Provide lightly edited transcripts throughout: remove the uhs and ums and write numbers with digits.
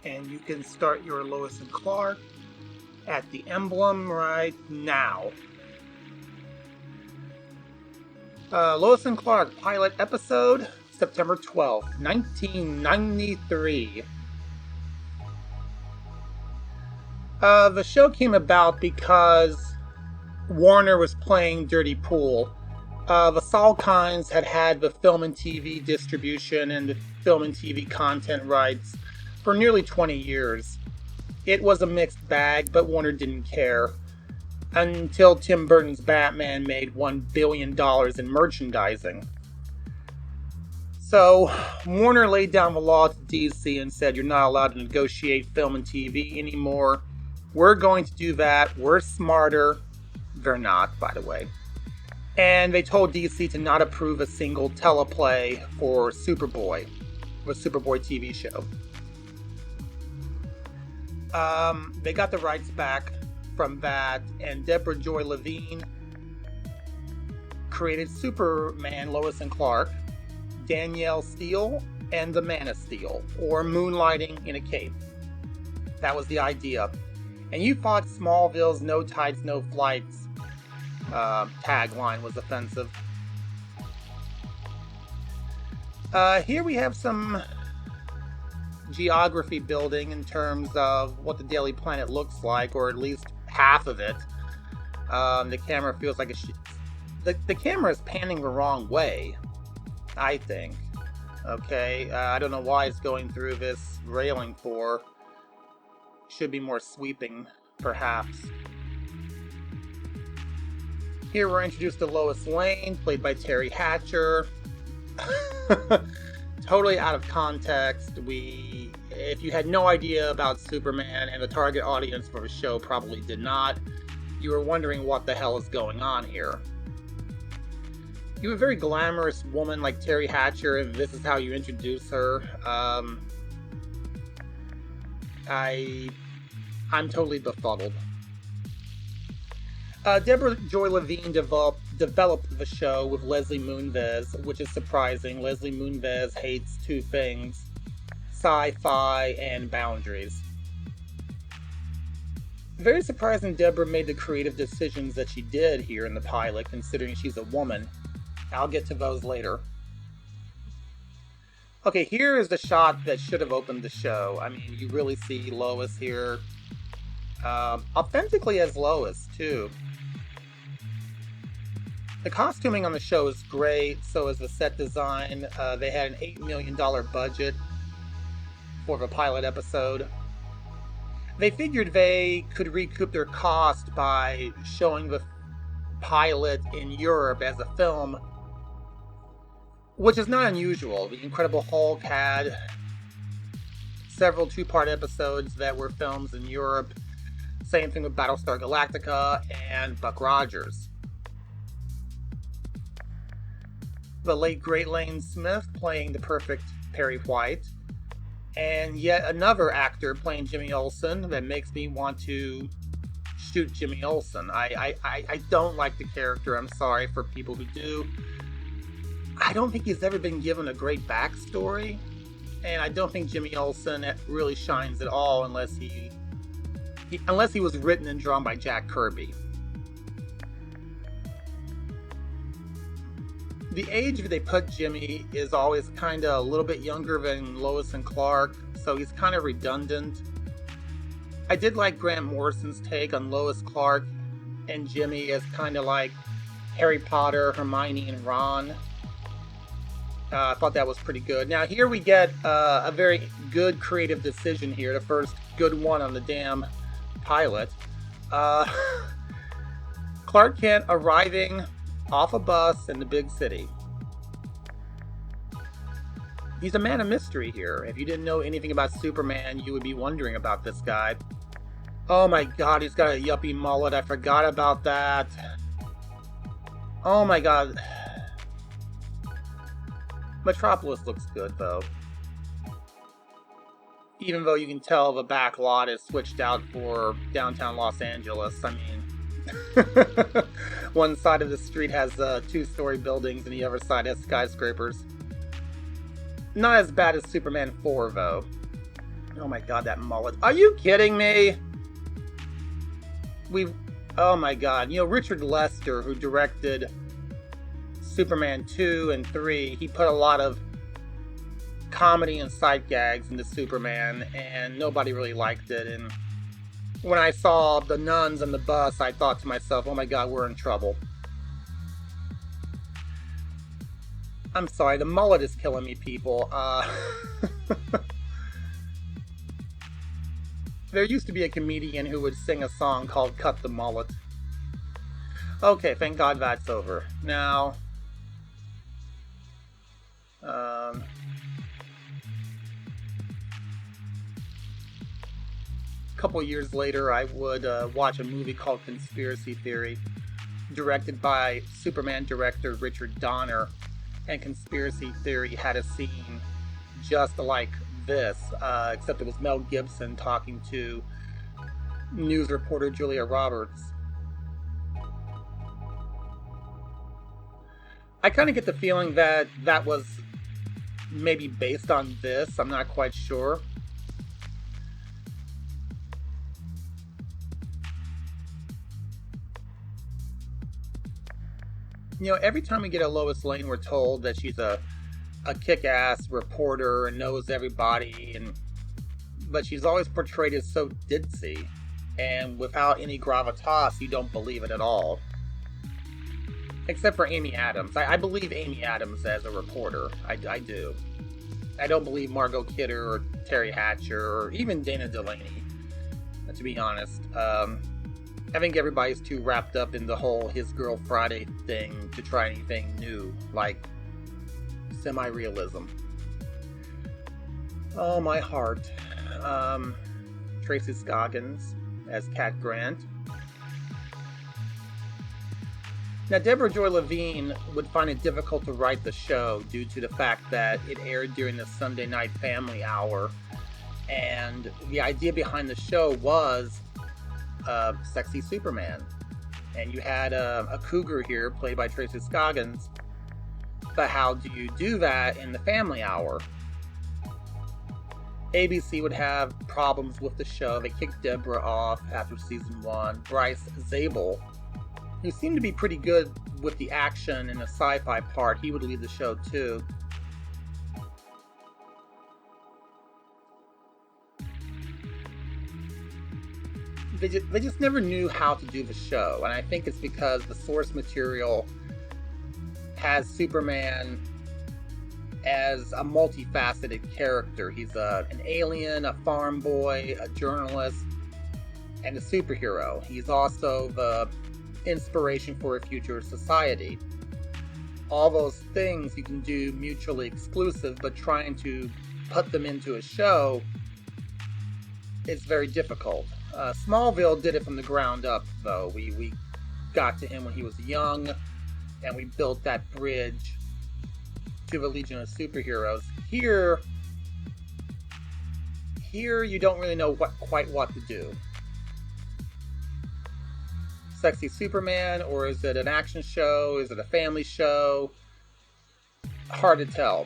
and you can start your Lois and Clark at the emblem right now. Lois and Clark pilot episode, September 12th, 1993. The show came about because Warner was playing dirty pool. The Salkinds had the film and TV distribution and the film and TV content rights for nearly 20 years. It was a mixed bag, but Warner didn't care. Until Tim Burton's Batman made $1 billion in merchandising. So, Warner laid down the law to DC and said, you're not allowed to negotiate film and TV anymore. We're going to do that. We're smarter. They're not, by the way. And they told DC to not approve a single teleplay for Superboy, the Superboy TV show. They got the rights back from that, and Deborah Joy Levine created Superman, Lois and Clark, Danielle Steele, and the Man of Steel, or moonlighting in a cape. That was the idea. And you thought Smallville's No Tides, No Flights tagline was offensive. Here we have some geography building in terms of what the Daily Planet looks like, or at least half of it. The camera feels like the camera is panning the wrong way, I think. Okay, I don't know why it's going through this railing for. Should be more sweeping, perhaps. Here we're introduced to Lois Lane, played by Terry Hatcher. Totally out of context. If you had no idea about Superman, and the target audience for the show probably did not, you were wondering what the hell is going on here. You have a very glamorous woman like Terry Hatcher, and this is how you introduce her. I'm totally befuddled. Deborah Joy Levine developed the show with Leslie Moonves, which is surprising. Leslie Moonves hates two things: sci-fi and boundaries. Very surprising Deborah made the creative decisions that she did here in the pilot, considering she's a woman. I'll get to those later. Okay, here is the shot that should have opened the show. I mean, you really see Lois here. Authentically as Lois, too. The costuming on the show is great, so is the set design. They had an $8 million budget for the pilot episode. They figured they could recoup their cost by showing the pilot in Europe as a film, which is not unusual. The Incredible Hulk had several two-part episodes that were films in Europe. Same thing with Battlestar Galactica and Buck Rogers. The late great Lane Smith playing the perfect Perry White. And yet another actor playing Jimmy Olsen that makes me want to shoot Jimmy Olsen. I don't like the character. I'm sorry for people who do. I don't think he's ever been given a great backstory. And I don't think Jimmy Olsen really shines at all unless he was written and drawn by Jack Kirby. The age they put Jimmy is always kind of a little bit younger than Lois and Clark, so he's kind of redundant. I did like Grant Morrison's take on Lois Clark and Jimmy as kind of like Harry Potter, Hermione, and Ron. I thought that was pretty good. Now here we get a very good creative decision here, the first good one on the damn pilot. Clark Kent arriving off a bus in the big city. He's a man of mystery here. If you didn't know anything about Superman, you would be wondering about this guy. Oh my god, he's got a yuppie mullet. I forgot about that. Oh my god. Metropolis looks good, though. Even though you can tell the back lot is switched out for downtown Los Angeles. I mean, one side of the street has two-story buildings and the other side has skyscrapers. Not as bad as Superman 4, though. Oh my god, that mullet. Are you kidding me? Oh my god. You know, Richard Lester, who directed Superman 2 and 3, he put a lot of comedy and sight gags into Superman, and nobody really liked it. And when I saw the nuns and the bus, I thought to myself, oh my god, we're in trouble. I'm sorry, the mullet is killing me, people. There used to be a comedian who would sing a song called Cut the Mullet. Okay, thank God that's over. Now, a couple years later, I would watch a movie called Conspiracy Theory, directed by Superman director Richard Donner. And Conspiracy Theory had a scene just like this, except it was Mel Gibson talking to news reporter Julia Roberts. I kind of get the feeling that that was maybe based on this. I'm not quite sure. You know, every time we get a Lois Lane, we're told that she's a kick-ass reporter and knows everybody, but she's always portrayed as so ditzy, and without any gravitas, you don't believe it at all. Except for Amy Adams. I believe Amy Adams as a reporter. I do. I don't believe Margot Kidder or Terry Hatcher or even Dana Delaney, to be honest. I think everybody's too wrapped up in the whole His Girl Friday thing to try anything new, like semi-realism. Oh, my heart. Tracy Scoggins as Cat Grant. Now, Deborah Joy Levine would find it difficult to write the show due to the fact that it aired during the Sunday night family hour, and the idea behind the show was sexy Superman. And you had a cougar here, played by Tracy Scoggins, but how do you do that in the family hour? ABC would have problems with the show. They kicked Deborah off after season 1. Bryce Zabel, who seemed to be pretty good with the action and the sci-fi part, he would lead the show too. They just never knew how to do the show, and I think it's because the source material has Superman as a multifaceted character. He's an alien, a farm boy, a journalist, and a superhero. He's also the inspiration for a future society. All those things you can do mutually exclusive, but trying to put them into a show is very difficult. Smallville did it from the ground up, though. We got to him when he was young, and we built that bridge to the Legion of Superheroes. Here you don't really know quite what to do. Sexy Superman, or is it an action show? Is it a family show? Hard to tell.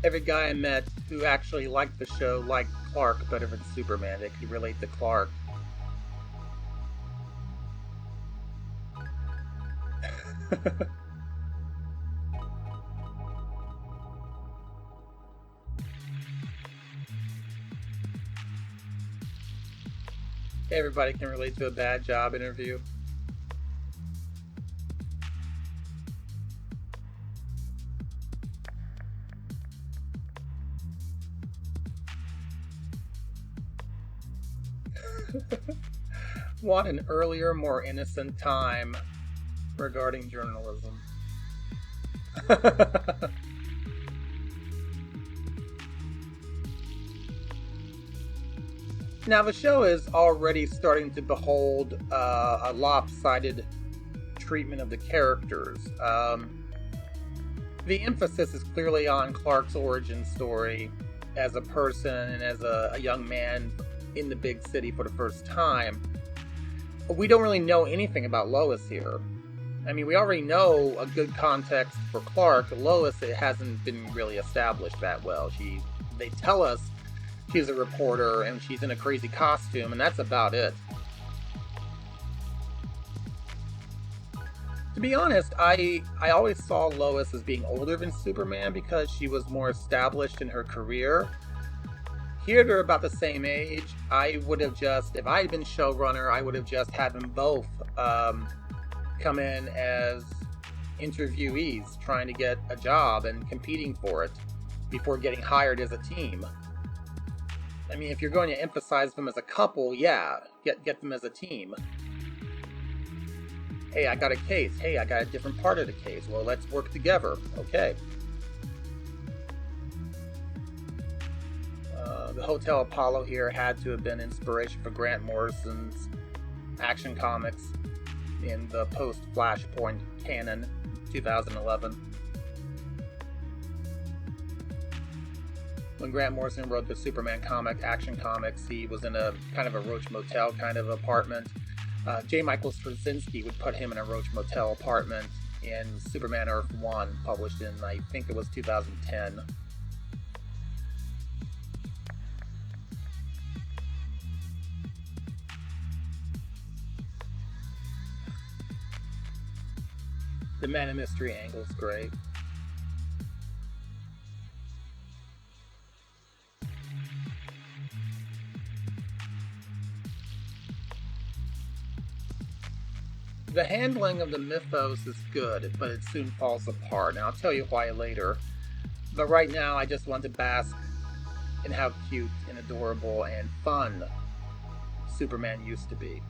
Every guy I met who actually liked the show liked Clark better than Superman. They could relate to Clark. Everybody can relate to a bad job interview. Want an earlier, more innocent time regarding journalism. Now, the show is already starting to behold a lopsided treatment of the characters. The emphasis is clearly on Clark's origin story as a person and as a young man in the big city for the first time. we don't really know anything about Lois here. I mean, we already know a good context for Clark. Lois, it hasn't been really established that well. They tell us she's a reporter and she's in a crazy costume, and that's about it. To be honest, I always saw Lois as being older than Superman because she was more established in her career. Here they're about the same age. I would have just, if I had been showrunner, I would have just had them both come in as interviewees trying to get a job and competing for it before getting hired as a team. I mean, if you're going to emphasize them as a couple, yeah, get them as a team. Hey, I got a case. Hey, I got a different part of the case. Well, let's work together. Okay. The Hotel Apollo here had to have been inspiration for Grant Morrison's Action Comics in the post-Flashpoint canon, 2011. When Grant Morrison wrote the Superman comic, Action Comics, he was in a kind of a Roach Motel kind of apartment. J. Michael Straczynski would put him in a Roach Motel apartment in Superman Earth 1, published in, I think it was 2010. The Man of Mystery angle's great. The handling of the mythos is good, but it soon falls apart, and I'll tell you why later. But right now, I just want to bask in how cute and adorable and fun Superman used to be.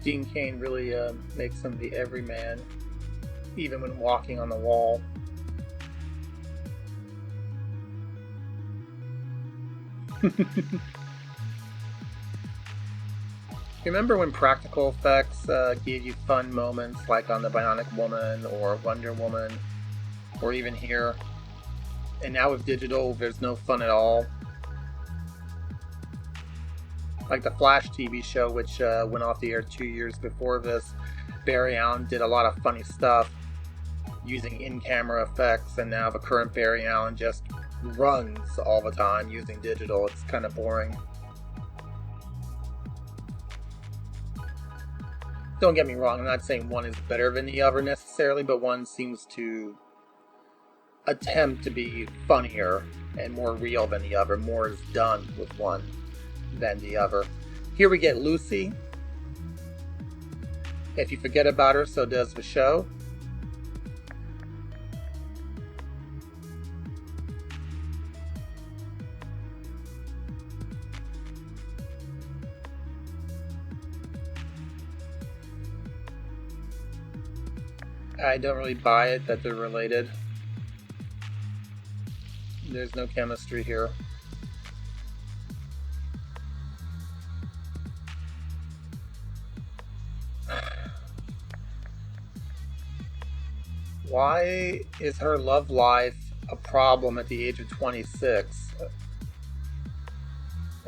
Dean Cain really makes him the everyman, even when walking on the wall. Remember when practical effects gave you fun moments, like on the Bionic Woman or Wonder Woman, or even here? And now with digital, there's no fun at all. Like the Flash TV show, which went off the air 2 years before this, Barry Allen did a lot of funny stuff using in-camera effects, and now the current Barry Allen just runs all the time using digital. It's kind of boring. Don't get me wrong, I'm not saying one is better than the other necessarily, but one seems to attempt to be funnier and more real than the other. More is done with one than the other. Here we get Lucy. If you forget about her, so does the show. I don't really buy it that they're related. There's no chemistry here. Why is her love life a problem at the age of 26?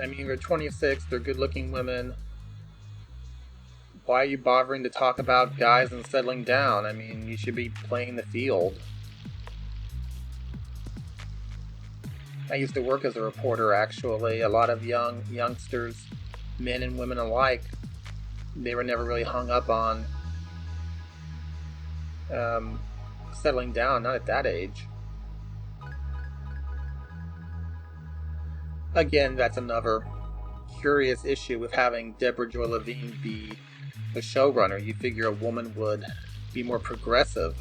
I mean, they're 26, they're good-looking women. Why are you bothering to talk about guys and settling down? I mean, you should be playing the field. I used to work as a reporter, actually. A lot of youngsters, men and women alike, they were never really hung up on settling down, not at that age. Again, that's another curious issue with having Deborah Joy Levine be the showrunner. You figure a woman would be more progressive.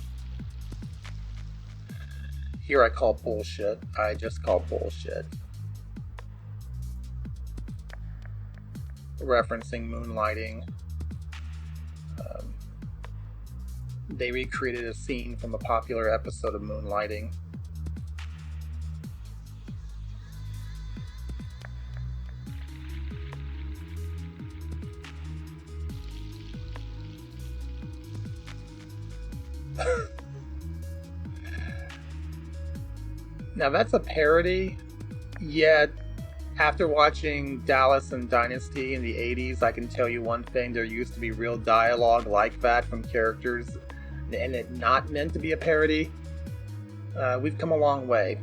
Here I call bullshit. I just call bullshit. Referencing moonlighting. They recreated a scene from a popular episode of Moonlighting. Now that's a parody, yet after watching Dallas and Dynasty in the 80s, I can tell you one thing: there used to be real dialogue like that from characters, and it not meant to be a parody. We've come a long way.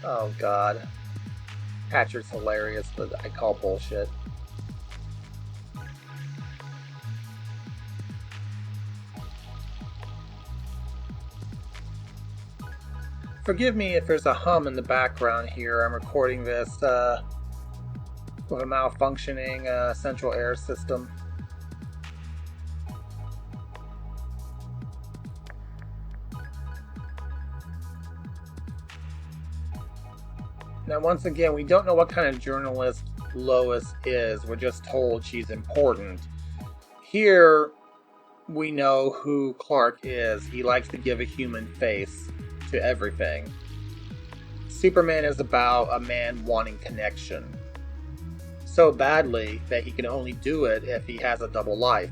Oh god. Hatcher's hilarious, but I call bullshit. Forgive me if there's a hum in the background here. I'm recording this with a malfunctioning central air system. Now, once again, we don't know what kind of journalist Lois is. We're just told she's important. Here, we know who Clark is. He likes to give a human face to everything. Superman is about a man wanting connection so badly that he can only do it if he has a double life.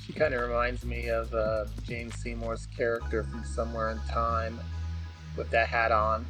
She kind of reminds me of Jane Seymour's character from Somewhere in Time with that hat on.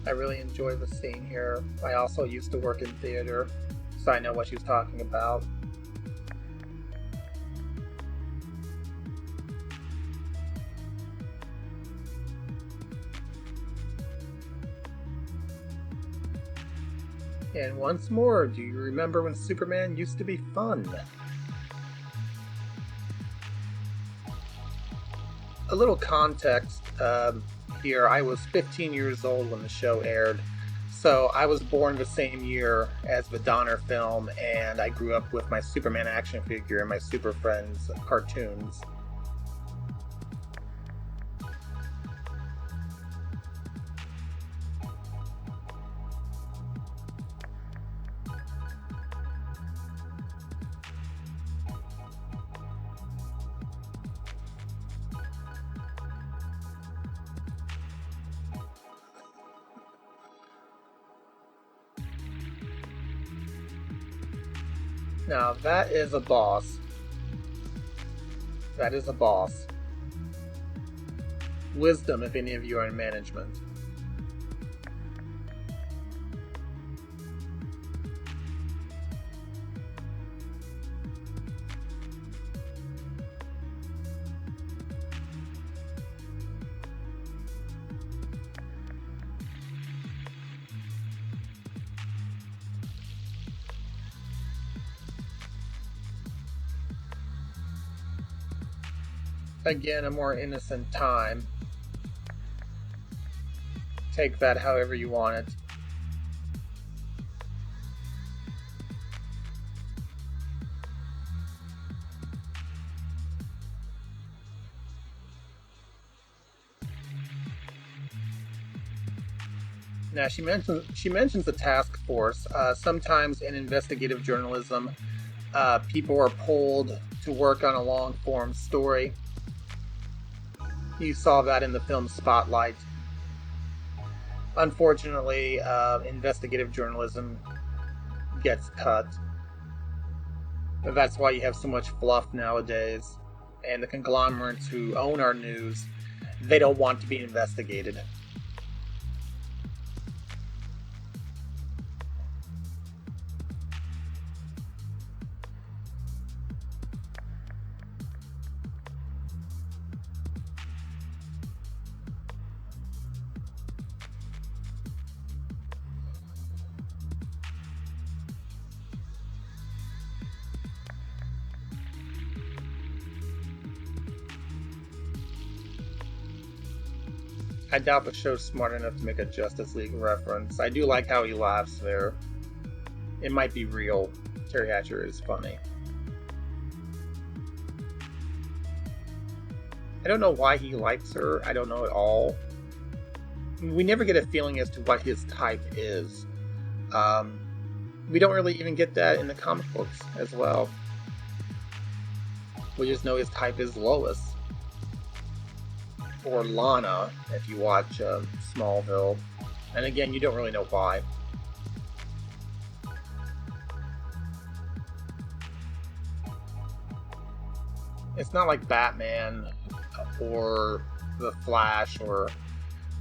I really enjoy the scene here. I also used to work in theater, so I know what she's talking about. And once more, do you remember when Superman used to be fun? A little context here. I was 15 years old when the show aired, so I was born the same year as the Donner film, and I grew up with my Superman action figure and my Super Friends cartoons. Now that is a boss. That is a boss. Wisdom if any of you are in management. Again, a more innocent time. Take that however you want it. Now she mentions the task force. Sometimes in investigative journalism, people are pulled to work on a long form story. You saw that in the film Spotlight. Unfortunately, investigative journalism gets cut. That's why you have so much fluff nowadays. And the conglomerates who own our news, they don't want to be investigated. I doubt the show's smart enough to make a Justice League reference. I do like how he laughs there. It might be real. Terry Hatcher is funny. I don't know why he likes her. I don't know at all. We never get a feeling as to what his type is. We don't really even get that in the comic books as well. We just know his type is Lois. Or Lana, if you watch Smallville. And again, you don't really know why. It's not like Batman or The Flash or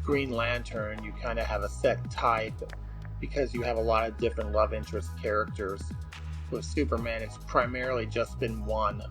Green Lantern. You kind of have a set type because you have a lot of different love interest characters. With Superman, it's primarily just been one.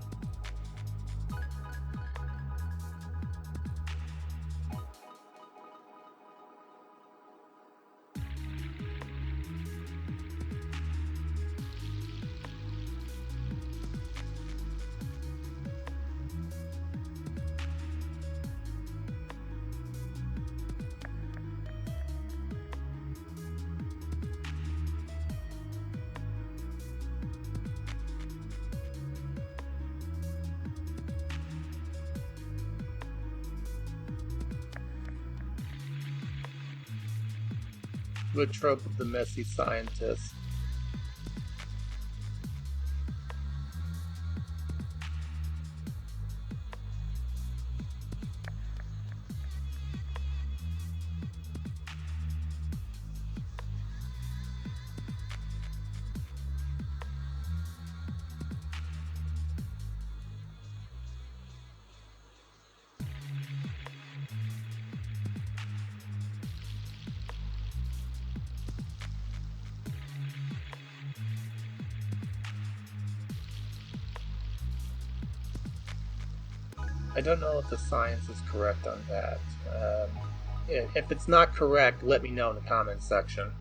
The trope of the messy scientist. I don't know if the science is correct on that. If it's not correct, let me know in the comments section.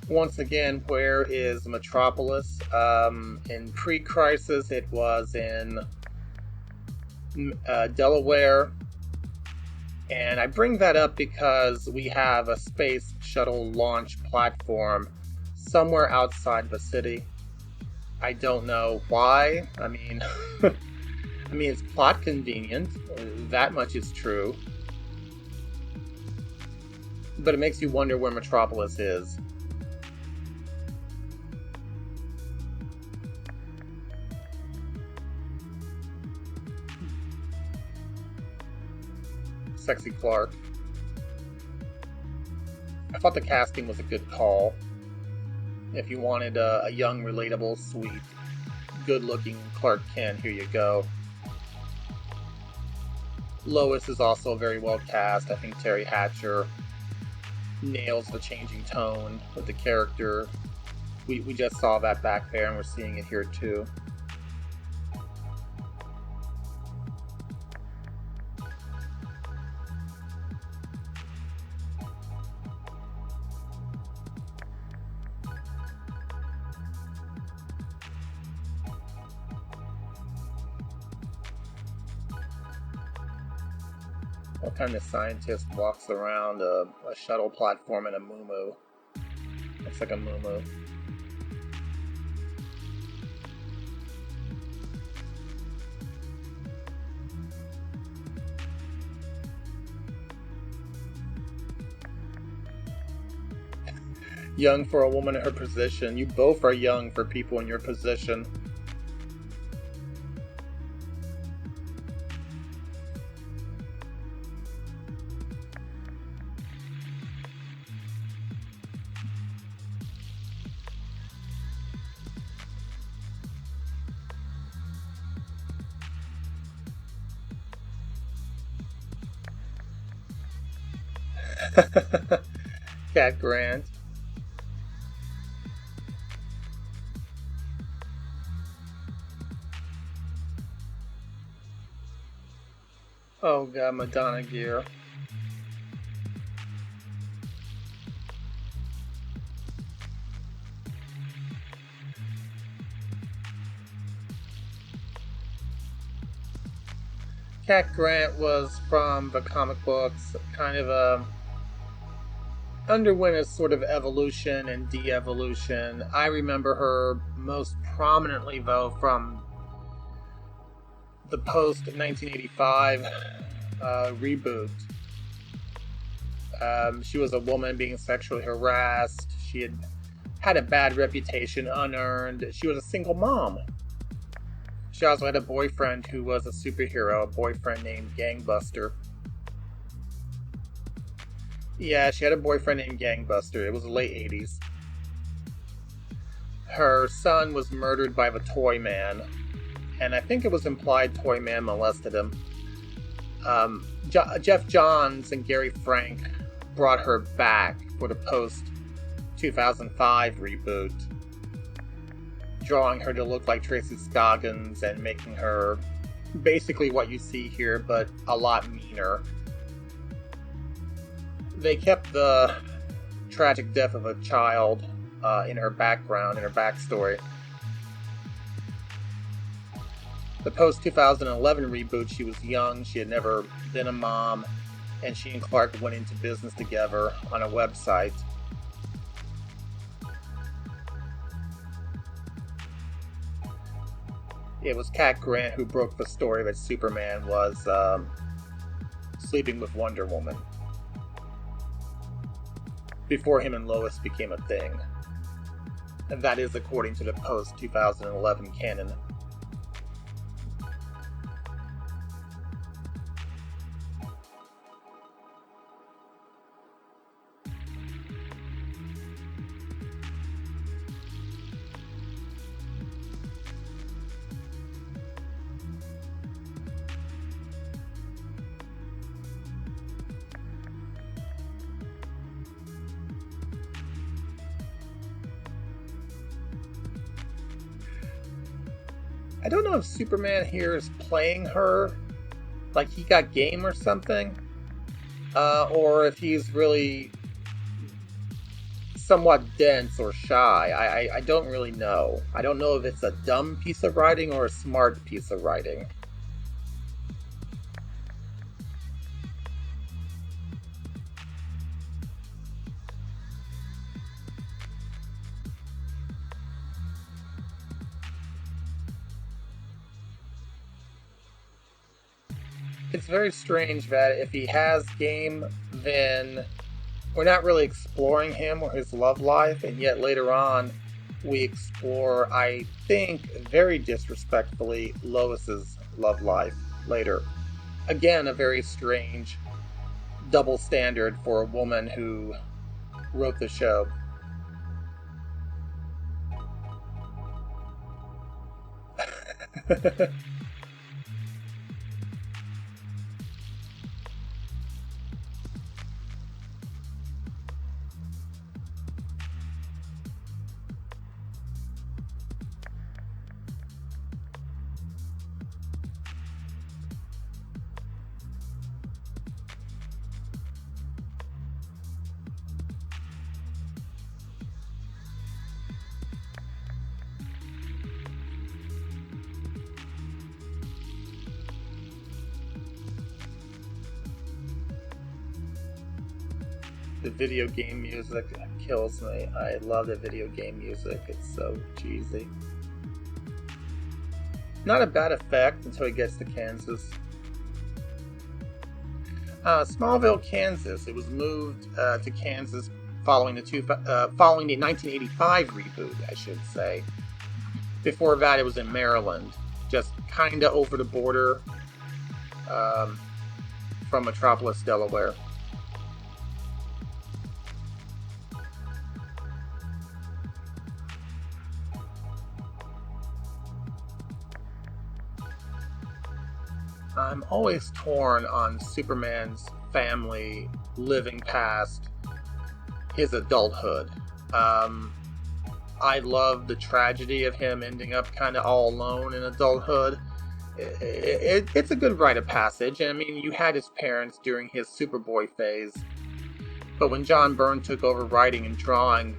Once again, where is Metropolis? In pre-crisis, it was in Delaware. And I bring that up because we have a space shuttle launch platform somewhere outside the city. I don't know why. I mean, it's plot convenient. That much is true. But it makes you wonder where Metropolis is. Sexy Clark. I thought the casting was a good call. If you wanted a young, relatable, sweet, good-looking Clark Kent, here you go. Lois is also very well cast. I think Terry Hatcher nails the changing tone with the character. We just saw that back there, and we're seeing it here too. What kind of scientist walks around a shuttle platform in a muumuu? Looks like a muumuu. Young for a woman in her position. You both are young for people in your position. Cat Grant. Oh god, Madonna gear. Cat Grant was from the comic books, kind of underwent a sort of evolution and de-evolution. I remember her most prominently, though, from the post 1985 reboot. She was a woman being sexually harassed. She had a bad reputation, unearned. She was a single mom. She also had a boyfriend who was a superhero, a boyfriend named Gangbuster. Yeah, she had a boyfriend named Gangbuster. It was the late 80s. Her son was murdered by the Toy Man, and I think it was implied Toy Man molested him. Jeff Johns and Gary Frank brought her back for the post 2005 reboot, drawing her to look like Tracy Scoggins and making her basically what you see here, but a lot meaner. They kept the tragic death of a child in her background, in her backstory. The post-2011 reboot, she was young, she had never been a mom, and she and Clark went into business together on a website. It was Cat Grant who broke the story that Superman was sleeping with Wonder Woman before him and Lois became a thing. And that is according to the post-2011 canon. I don't know if Superman here is playing her, like he got game or something, or if he's really somewhat dense or shy. I don't really know. I don't know if it's a dumb piece of writing or a smart piece of writing. It's very strange that if he has game, then we're not really exploring him or his love life, and yet later on we explore, I think, very disrespectfully, Lois's love life later. Again, a very strange double standard for a woman who wrote the show. The video game music kills me. I love the video game music. It's so cheesy. Not a bad effect until he gets to Kansas. Smallville, Kansas. It was moved to Kansas following the 1985 reboot, I should say. Before that, it was in Maryland, just kinda over the border from Metropolis, Delaware. I'm always torn on Superman's family living past his adulthood. I love the tragedy of him ending up kind of all alone in adulthood. It's a good rite of passage. I mean, you had his parents during his Superboy phase, but when John Byrne took over writing and drawing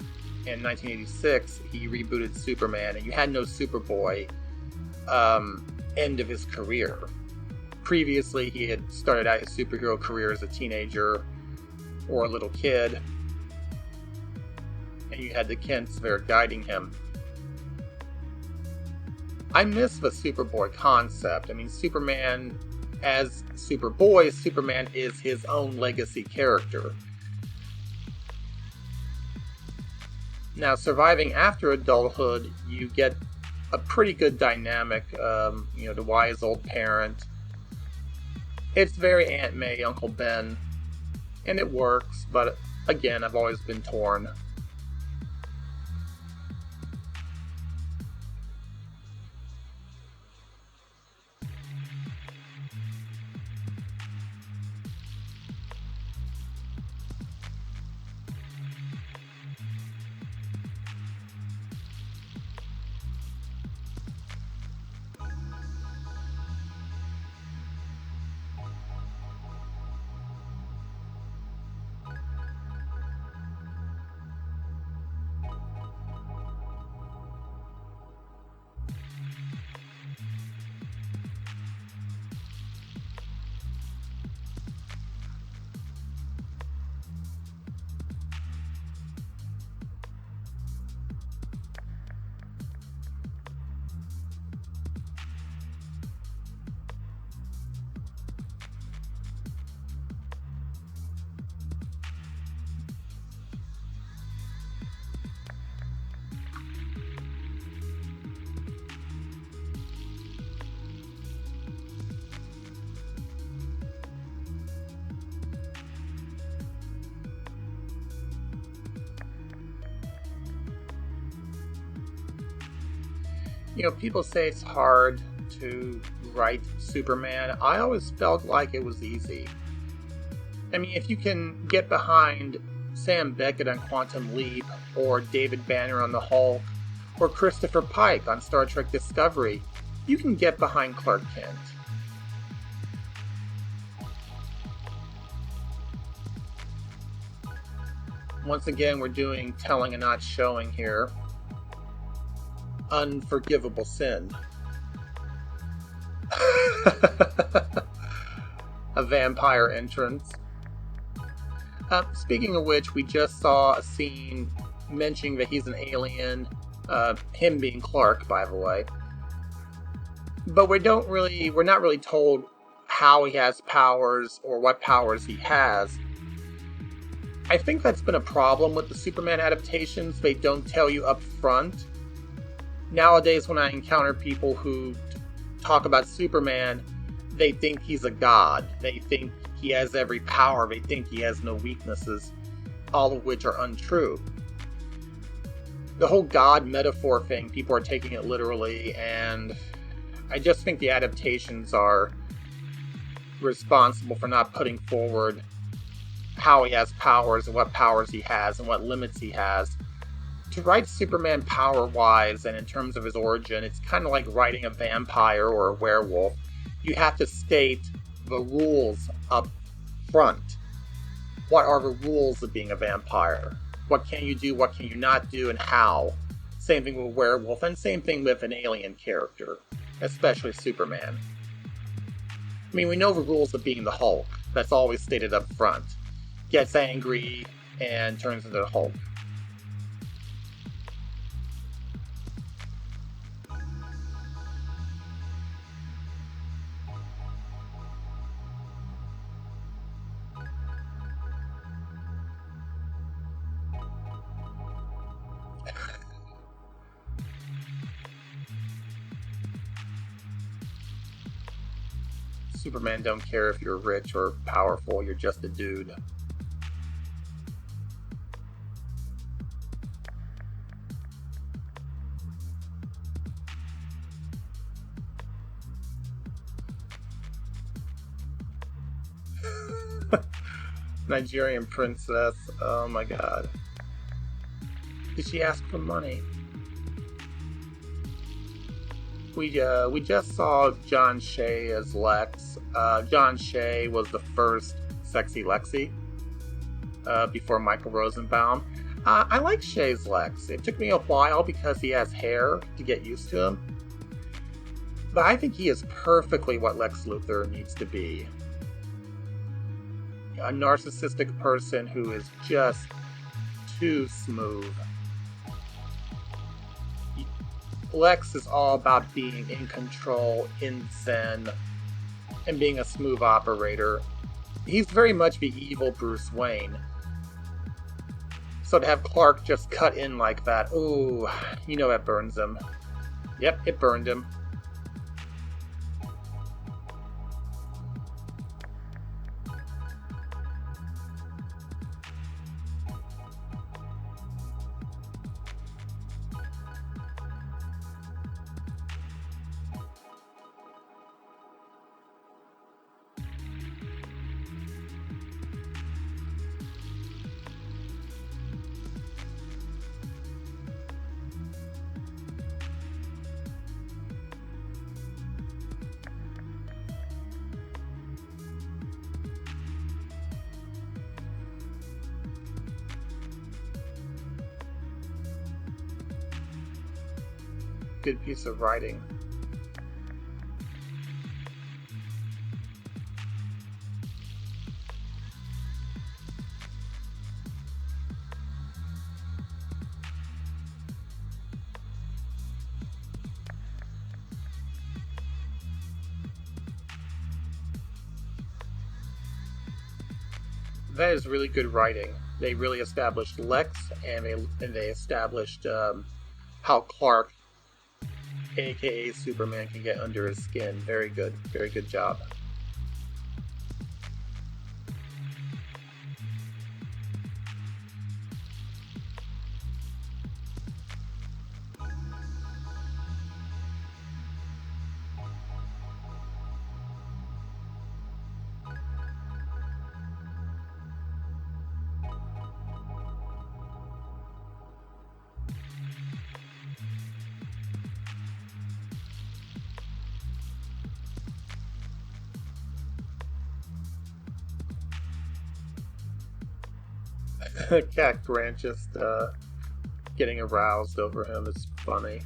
in 1986, he rebooted Superman, and you had no Superboy end of his career. Previously, he had started out his superhero career as a teenager or a little kid, and you had the Kents there guiding him. I miss the Superboy concept. I mean, Superman as Superboy, Superman is his own legacy character. Now, surviving after adulthood, you get a pretty good dynamic. The wise old parent. It's very Aunt May, Uncle Ben, and it works, but again, I've always been torn. People say it's hard to write Superman. I always felt like it was easy. I mean, if you can get behind Sam Beckett on Quantum Leap, or David Banner on the Hulk, or Christopher Pike on Star Trek Discovery, you can get behind Clark Kent. Once again, we're doing telling and not showing here. Unforgivable sin. A vampire entrance. Speaking of which, we just saw a scene mentioning that he's an alien, him being Clark, by the way. But we're not really told how he has powers or what powers he has. I think that's been a problem with the Superman adaptations. They don't tell you up front. Nowadays, when I encounter people who talk about Superman, they think he's a god. They think he has every power. They think he has no weaknesses, all of which are untrue. The whole god metaphor thing, people are taking it literally, and I just think the adaptations are responsible for not putting forward how he has powers and what powers he has and what limits he has. To write Superman power-wise and in terms of his origin, it's kind of like writing a vampire or a werewolf. You have to state the rules up front. What are the rules of being a vampire? What can you do, what can you not do, and how? Same thing with a werewolf, and same thing with an alien character, especially Superman. I mean, we know the rules of being the Hulk. That's always stated up front. Gets angry, and turns into the Hulk. Superman don't care if you're rich or powerful, you're just a dude. Nigerian princess, oh my god. Did she ask for money? We just saw John Shay as Lex. John Shay was the first sexy Lexi before Michael Rosenbaum. I like Shay's Lex. It took me a while because he has hair to get used to him. But I think he is perfectly what Lex Luthor needs to be. A narcissistic person who is just too smooth. Lex is all about being in control, in zen, and being a smooth operator. He's very much the evil Bruce Wayne. So to have Clark just cut in like that, ooh, you know that burns him. Yep, it burned him. Good piece of writing. That is really good writing. They really established Lex, and they established how Clark, aka Superman, can get under his skin. Very good job. Cat Grant just getting aroused over him is funny.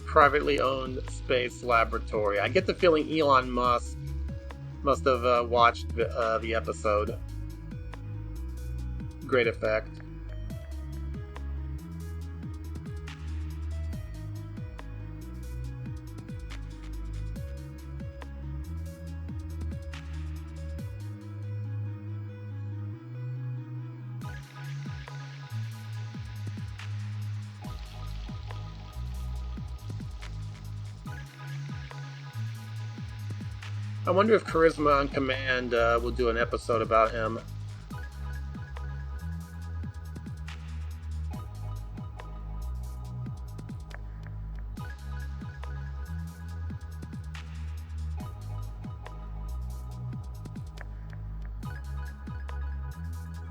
Privately owned space laboratory. I get the feeling Elon Musk must have watched the episode. Great effect. I wonder if Charisma on Command will do an episode about him.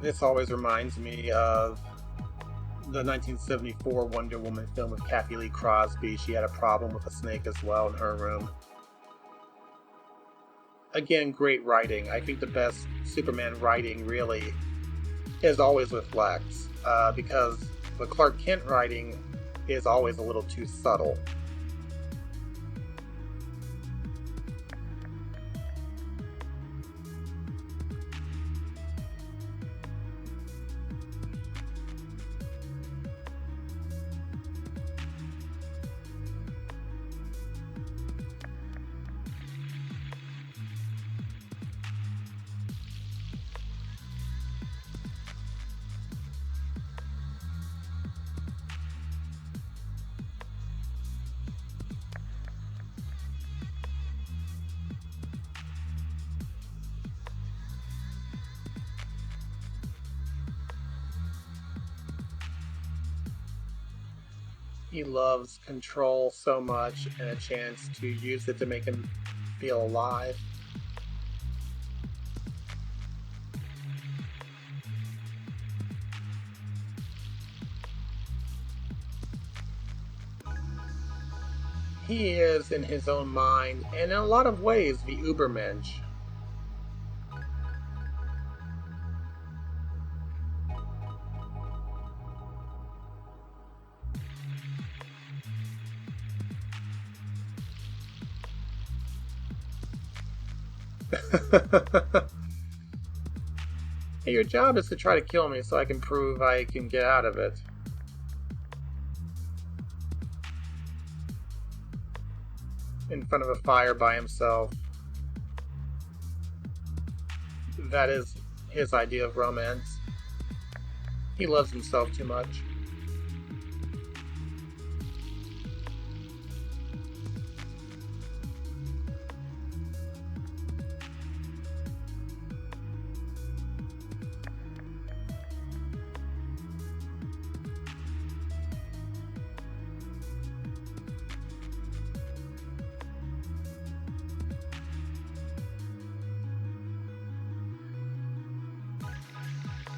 This always reminds me of the 1974 Wonder Woman film with Kathy Lee Crosby. She had a problem with a snake as well in her room. Again, great writing. I think the best Superman writing really is always with Lex, because the Clark Kent writing is always a little too subtle. He loves control so much and a chance to use it to make him feel alive. He is, in his own mind, and in a lot of ways, the Ubermensch. Hey, your job is to try to kill me so I can prove I can get out of it. In front of a fire by himself. That is his idea of romance. He loves himself too much.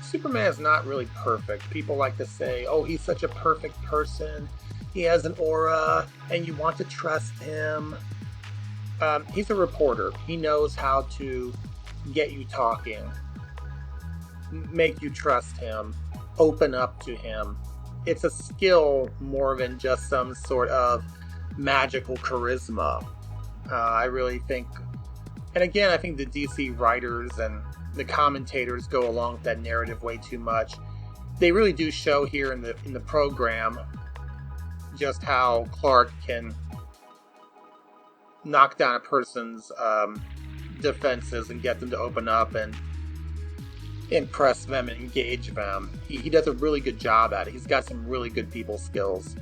Superman is not really perfect. People like to say, oh, he's such a perfect person. He has an aura, and you want to trust him. He's a reporter. He knows how to get you talking, make you trust him, open up to him. It's a skill more than just some sort of magical charisma. I really think, and again, I think the DC writers and the commentators go along with that narrative way too much. They really do show here in the program just how Clark can knock down a person's defenses and get them to open up and impress them and engage them. He does a really good job at it. He's got some really good people skills.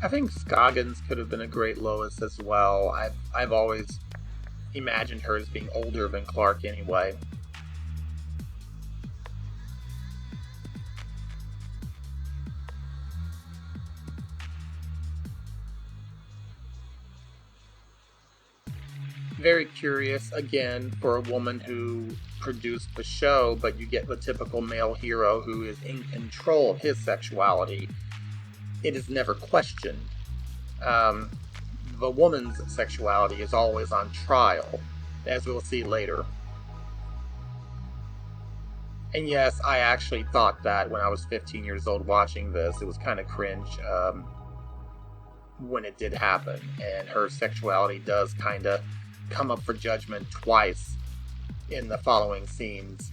I think Scoggins could have been a great Lois as well. I've always imagined her as being older than Clark anyway. Very curious, again, for a woman who produced the show, but you get the typical male hero who is in control of his sexuality. It is never questioned. The woman's sexuality is always on trial, as we'll see later. And yes, I actually thought that when I was 15 years old watching this. It was kind of cringe when it did happen. And her sexuality does kind of come up for judgment twice in the following scenes.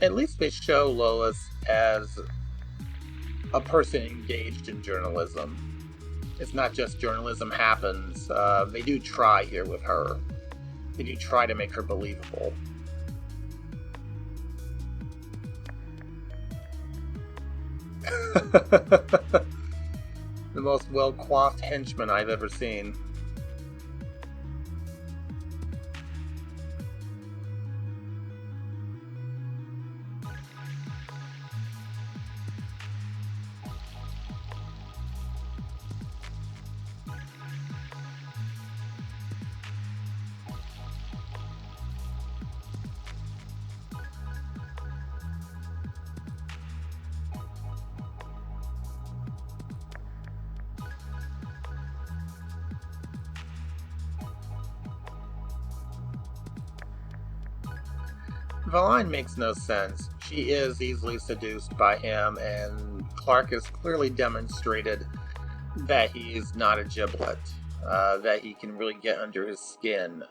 At least they show Lois as a person engaged in journalism. It's not just journalism happens. They do try here with her. They do try to make her believable. The most well-coiffed henchman I've ever seen. The line makes no sense. She is easily seduced by him, and Clark has clearly demonstrated that he is not a giblet, that he can really get under his skin.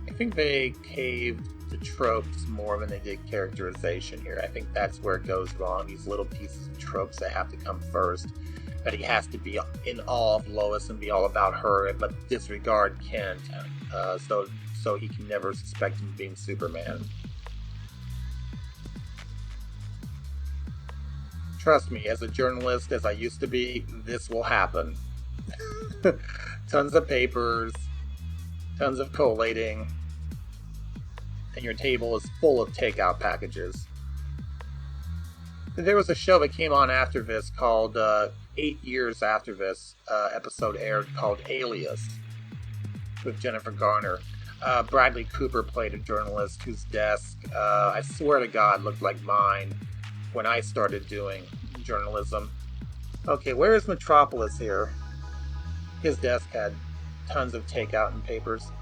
I think they caved to tropes more than they did characterization here. I think that's where it goes wrong. These little pieces of tropes that have to come first. That he has to be in awe of Lois and be all about her, but disregard Kent, so he can never suspect him of being Superman. Trust me, as a journalist, as I used to be, this will happen. Tons of papers, tons of collating, and your table is full of takeout packages. There was a show that came on after this called 8 years after this episode aired, called Alias, with Jennifer Garner. Bradley Cooper played a journalist whose desk, I swear to God, looked like mine when I started doing journalism. Okay, where is Metropolis here? His desk had tons of takeout and papers.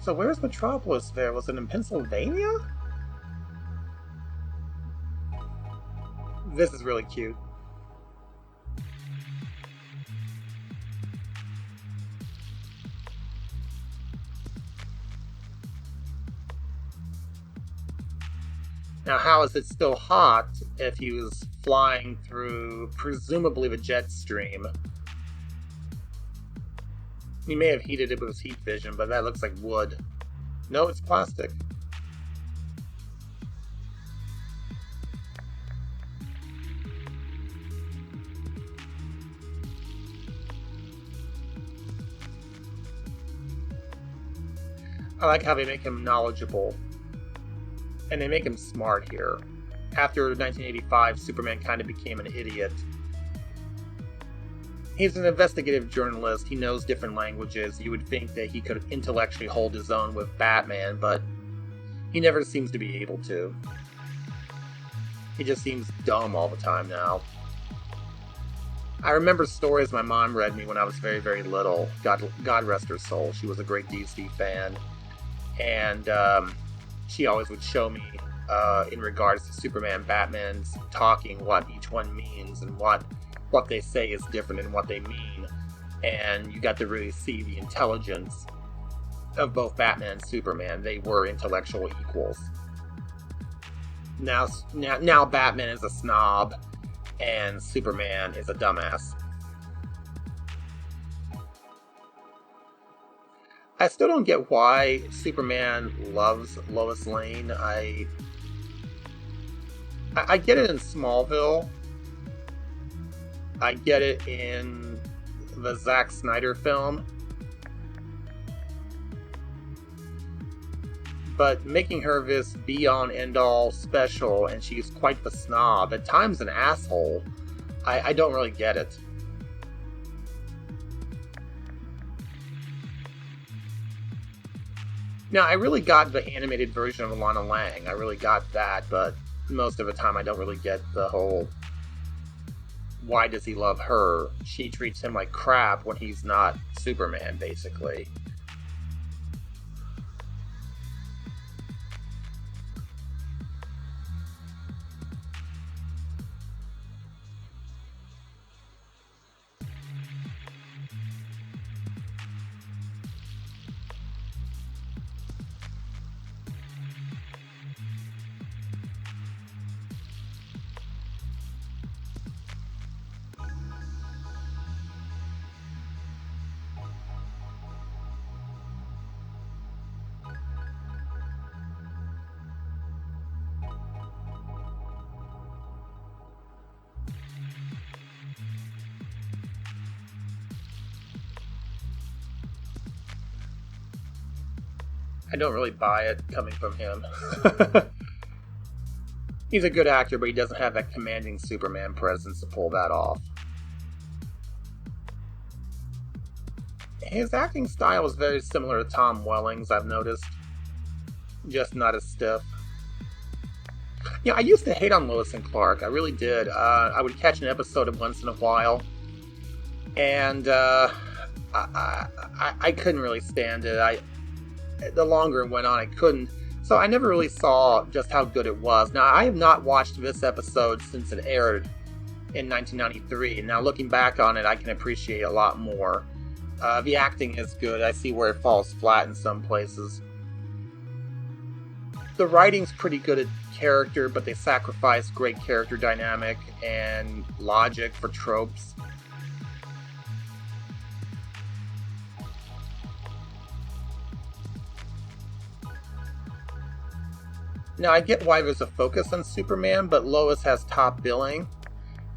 So where's Metropolis there? Was it in Pennsylvania? This is really cute. Now, how is it still hot if he was flying through, presumably, the jet stream? He may have heated it with his heat vision, but that looks like wood. No, it's plastic. I like how they make him knowledgeable. And they make him smart here. After 1985, Superman kind of became an idiot. He's an investigative journalist. He knows different languages. You would think that he could intellectually hold his own with Batman, but he never seems to be able to. He just seems dumb all the time now. I remember stories my mom read me when I was very, very little. God rest her soul. She was a great DC fan. And she always would show me, in regards to Superman, Batman's talking, what each one means and what they say is different in what they mean. And you got to really see the intelligence of both Batman and Superman. They were intellectual equals. Now Batman is a snob and Superman is a dumbass. I still don't get why Superman loves Lois Lane. I get it in Smallville. I get it in the Zack Snyder film. But making her this be-all end-all special, and she's quite the snob, at times an asshole, I don't really get it. Now, I really got the animated version of Alana Lang. I really got that, but most of the time I don't really get the whole, why does he love her? She treats him like crap when he's not Superman, basically. I don't really buy it coming from him. He's a good actor, but he doesn't have that commanding Superman presence to pull that off. His acting style is very similar to Tom Welling's, I've noticed. Just not as stiff. I used to hate on Lois and Clark. I really did. I would catch an episode once in a while, and I couldn't really stand it. The longer it went on, I couldn't. So I never really saw just how good it was. Now, I have not watched this episode since it aired in 1993, and now looking back on it, I can appreciate it a lot more. The acting is good. I see where it falls flat in some places. The writing's pretty good at character, but they sacrifice great character dynamic and logic for tropes. Now, I get why there's a focus on Superman, but Lois has top billing.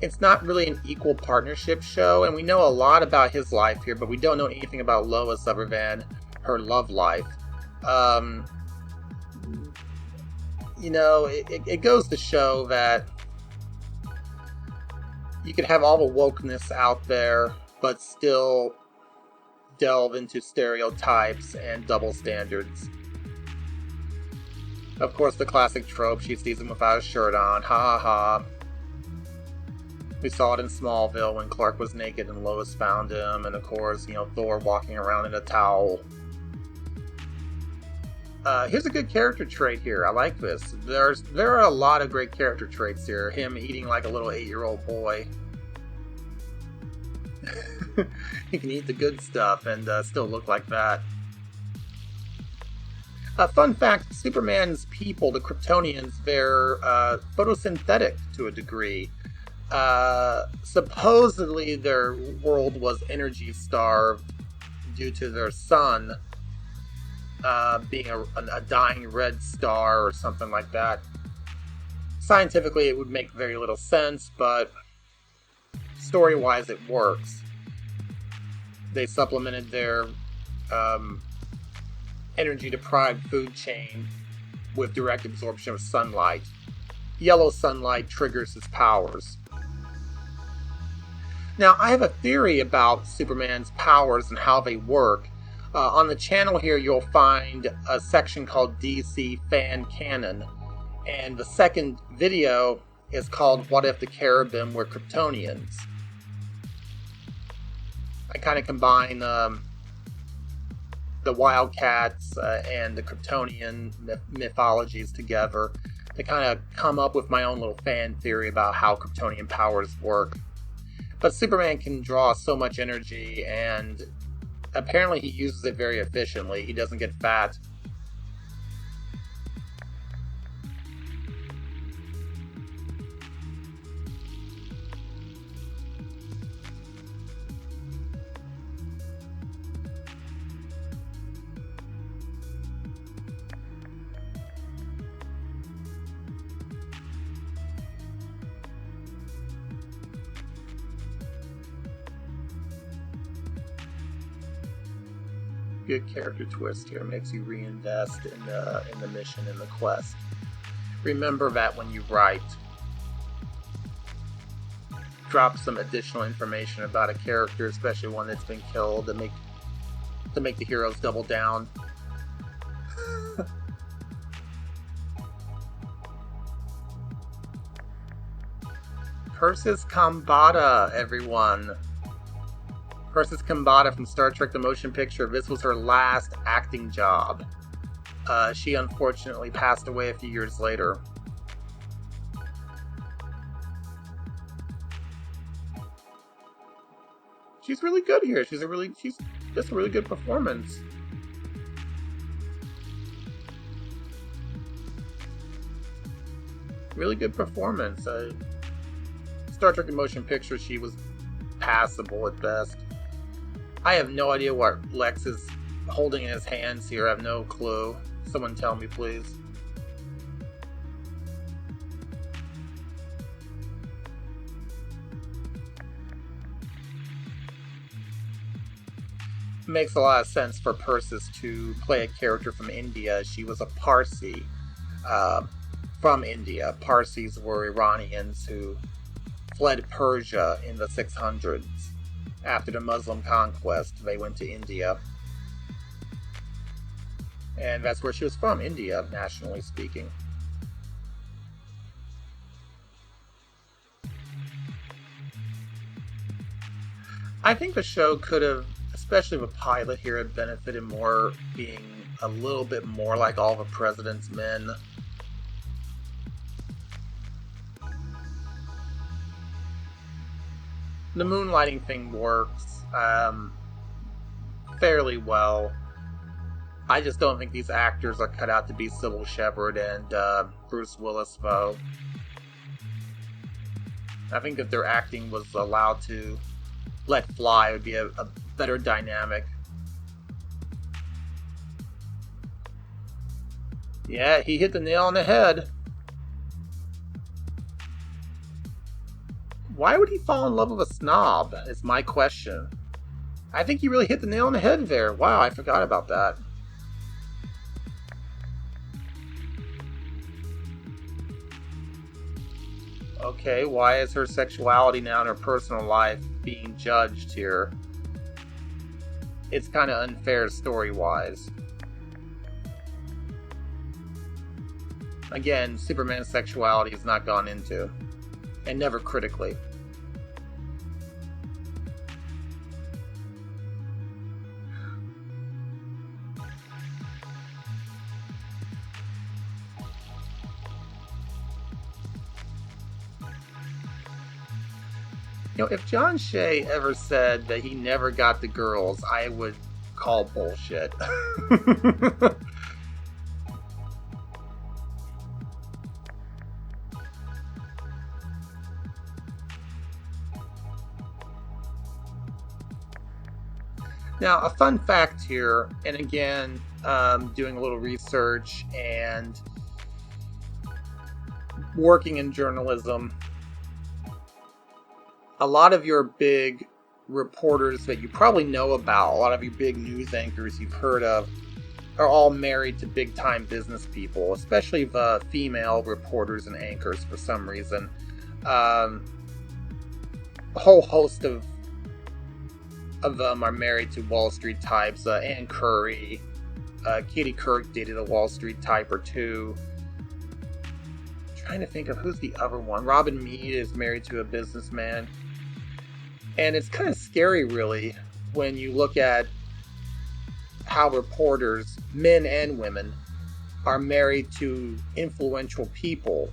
It's not really an equal partnership show, and we know a lot about his life here, but we don't know anything about Lois other than her love life. It goes to show that you can have all the wokeness out there, but still delve into stereotypes and double standards. Of course, the classic trope, she sees him without a shirt on, ha ha ha. We saw it in Smallville when Clark was naked and Lois found him, and of course, Thor walking around in a towel. Here's a good character trait here. I like this. There are a lot of great character traits here. Him eating like a little 8-year-old boy. He can eat the good stuff and still look like that. Fun fact, Superman's people, the Kryptonians, they're photosynthetic to a degree. Supposedly their world was energy starved due to their sun being a dying red star or something like that. Scientifically it would make very little sense, but story-wise it works. They supplemented their energy-deprived food chain with direct absorption of sunlight. Yellow sunlight triggers his powers. Now, I have a theory about Superman's powers and how they work. On the channel here, you'll find a section called DC Fan Canon, and the second video is called What If the Cherubim Were Kryptonians? I kind of combine the Wildcats and the Kryptonian mythologies together to kind of come up with my own little fan theory about how Kryptonian powers work. But Superman can draw so much energy, and apparently he uses it very efficiently. He doesn't get fat. Good character twist here. Makes you reinvest in the mission and the quest. Remember that when you write. Drop some additional information about a character, especially one that's been killed, to make the heroes double down. Persis Kambata, everyone. Persis Kambata from Star Trek The Motion Picture. This was her last acting job. She unfortunately passed away a few years later. She's really good here. She's just a really good performance. Really good performance. Star Trek The Motion Picture, she was passable at best. I have no idea what Lex is holding in his hands here. I have no clue. Someone tell me, please. Makes a lot of sense for Persis to play a character from India. She was a Parsi uh, from India. Parsis were Iranians who fled Persia in the 600s. After the Muslim conquest, they went to India. And that's where she was from, India, nationally speaking. I think the show could have, especially the pilot here, had benefited more being a little bit more like All the President's Men. The moonlighting thing works fairly well. I just don't think these actors are cut out to be Sybil Shepherd and Bruce Willis, though. I think if their acting was allowed to let fly, it would be a better dynamic. Yeah, he hit the nail on the head. Why would he fall in love with a snob, is my question. I think he really hit the nail on the head there. Wow, I forgot about that. Okay, why is her sexuality now in her personal life being judged here? It's kind of unfair story-wise. Again, Superman's sexuality is not gone into, and never critically. You know, if John Shay ever said that he never got the girls, I would call bullshit. Now, a fun fact here, and again, doing a little research and working in journalism, a lot of your big reporters that you probably know about, a lot of your big news anchors you've heard of, are all married to big-time business people, especially the female reporters and anchors for some reason. A whole host of them are married to Wall Street types. Ann Curry, Katie Couric dated a Wall Street type or two. I'm trying to think of who's the other one. Robin Meade is married to a businessman. And it's kind of scary, really, when you look at how reporters, men and women, are married to influential people.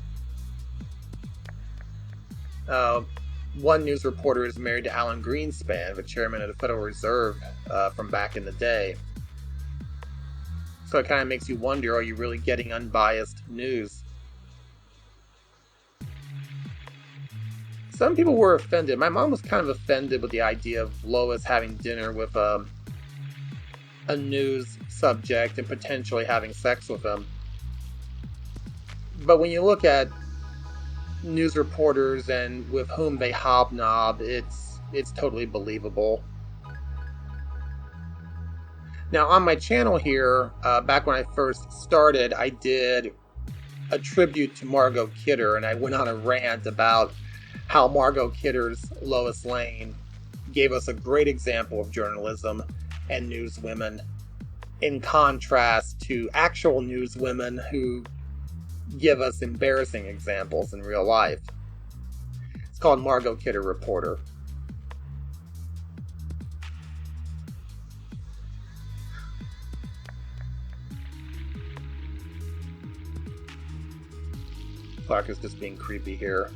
One news reporter is married to Alan Greenspan, the chairman of the Federal Reserve from back in the day. So it kind of makes you wonder, are you really getting unbiased news? Some people were offended. My mom was kind of offended with the idea of Lois having dinner with a news subject and potentially having sex with him. But when you look at news reporters and with whom they hobnob, it's totally believable. Now, on my channel here, back when I first started, I did a tribute to Margot Kidder, and I went on a rant about how Margot Kidder's Lois Lane gave us a great example of journalism and newswomen, in contrast to actual newswomen who give us embarrassing examples in real life. It's called Margot Kidder Reporter. Clark is just being creepy here.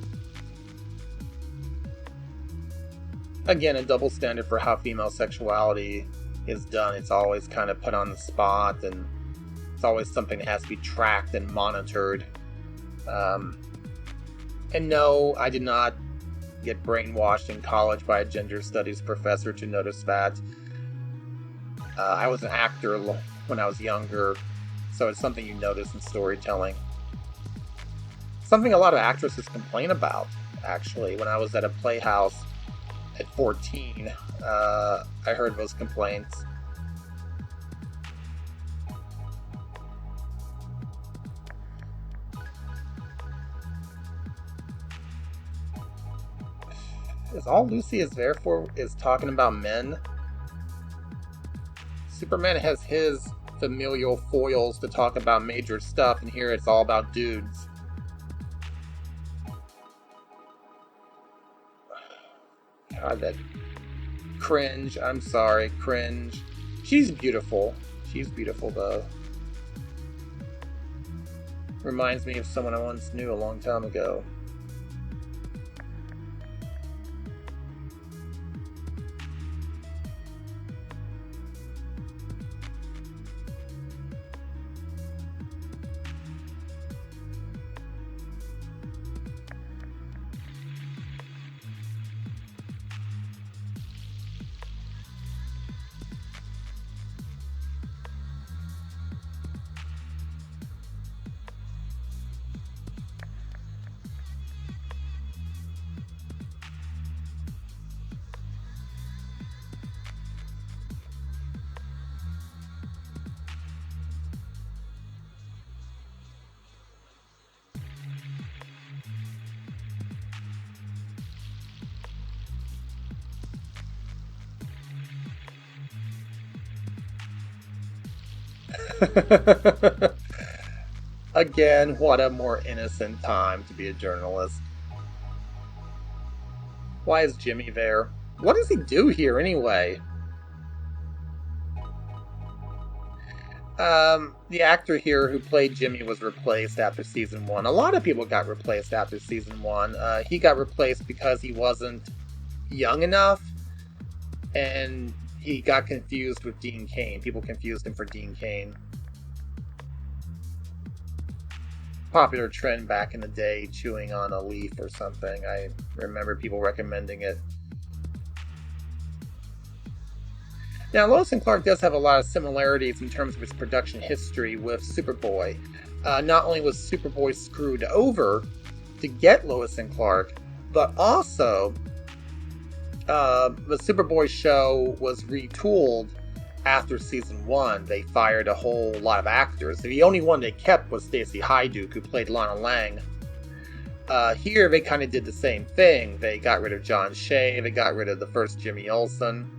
Again, a double standard for how female sexuality is done. It's always kind of put on the spot, and it's always something that has to be tracked and monitored. And no, I did not get brainwashed in college by a gender studies professor to notice that. I was an actor when I was younger, so it's something you notice in storytelling. Something a lot of actresses complain about, actually. When I was at a playhouse at 14, I heard those complaints. Is all Lucy is there for is talking about men? Superman has his familial foils to talk about major stuff, and here it's all about dudes. God, that cringe. I'm sorry, cringe. She's beautiful. She's beautiful, though. Reminds me of someone I once knew a long time ago. Again, what a more innocent time to be a journalist. Why is Jimmy there? What does he do here anyway? The actor here who played Jimmy was replaced after season 1. A lot of people got replaced after season 1. He got replaced because he wasn't young enough, and he got confused with Dean Cain. People confused him for Dean Cain. Popular trend back in the day, chewing on a leaf or something. I remember people recommending it. Now, Lois and Clark does have a lot of similarities in terms of its production history with Superboy. Not only was Superboy screwed over to get Lois and Clark, but also the Superboy show was retooled after season 1. They fired a whole lot of actors. The only one they kept was Stacey Hyduke, who played Lana Lang. Here, they kind of did the same thing. They got rid of John Shay, they got rid of the first Jimmy Olsen,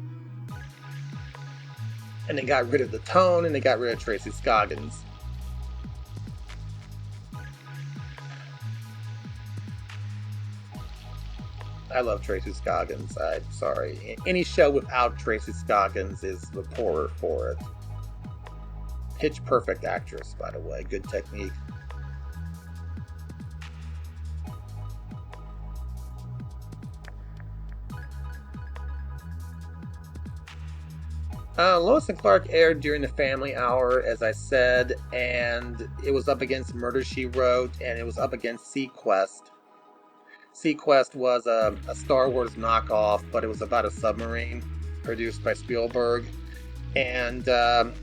and they got rid of the tone, and they got rid of Tracy Scoggins. I love Tracy Scoggins. I'm sorry. Any show without Tracy Scoggins is the poorer for it. Pitch perfect actress, by the way. Good technique. Lois and Clark aired during the family hour, as I said, and it was up against Murder, She Wrote, and it was up against seaQuest. seaQuest was a Star Wars knockoff, but it was about a submarine produced by Spielberg. And, that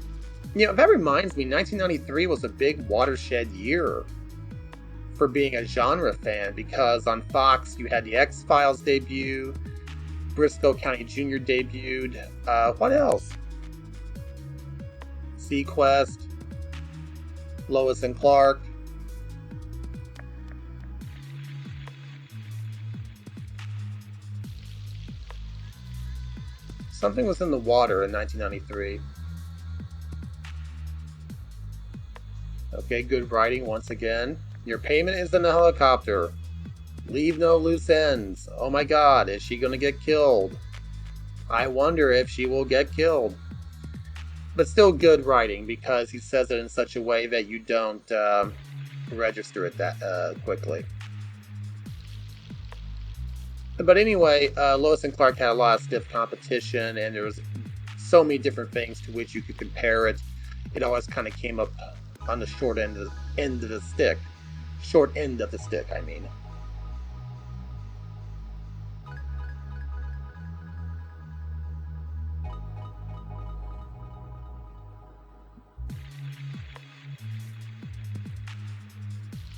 reminds me, 1993 was a big watershed year for being a genre fan, because on Fox you had the X-Files debut, Briscoe County Jr. debuted, what else? seaQuest, Lois and Clark. Something was in the water in 1993. Okay, good writing once again. Your payment is in a helicopter. Leave no loose ends. Oh my god, is she gonna get killed? I wonder if she will get killed. But still good writing, because he says it in such a way that you don't register it that quickly. But anyway, Lois and Clark had a lot of stiff competition, and there was so many different things to which you could compare it. It always kind of came up on the short end of the stick. Short end of the stick, I mean.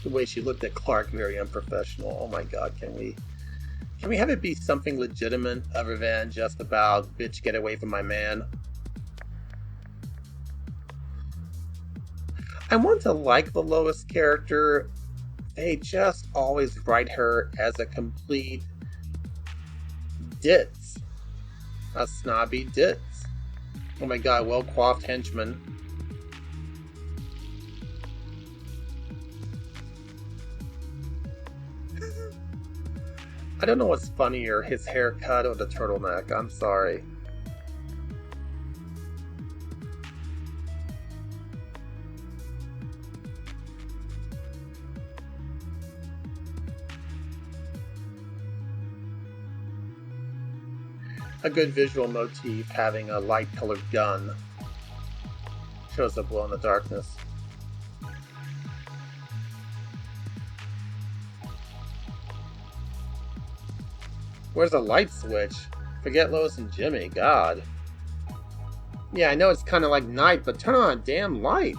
The way she looked at Clark, very unprofessional. Oh my god, can we have it be something legitimate other than just about, bitch, get away from my man? I want to like the Lois character. They just always write her as a complete ditz. A snobby ditz. Oh my god, well-coiffed henchman. I don't know what's funnier, his haircut or the turtleneck. I'm sorry. A good visual motif having a light-colored gun. Shows up well in the darkness. Where's the light switch? Forget Lois and Jimmy, God. Yeah, I know it's kind of like night, but turn on a damn light.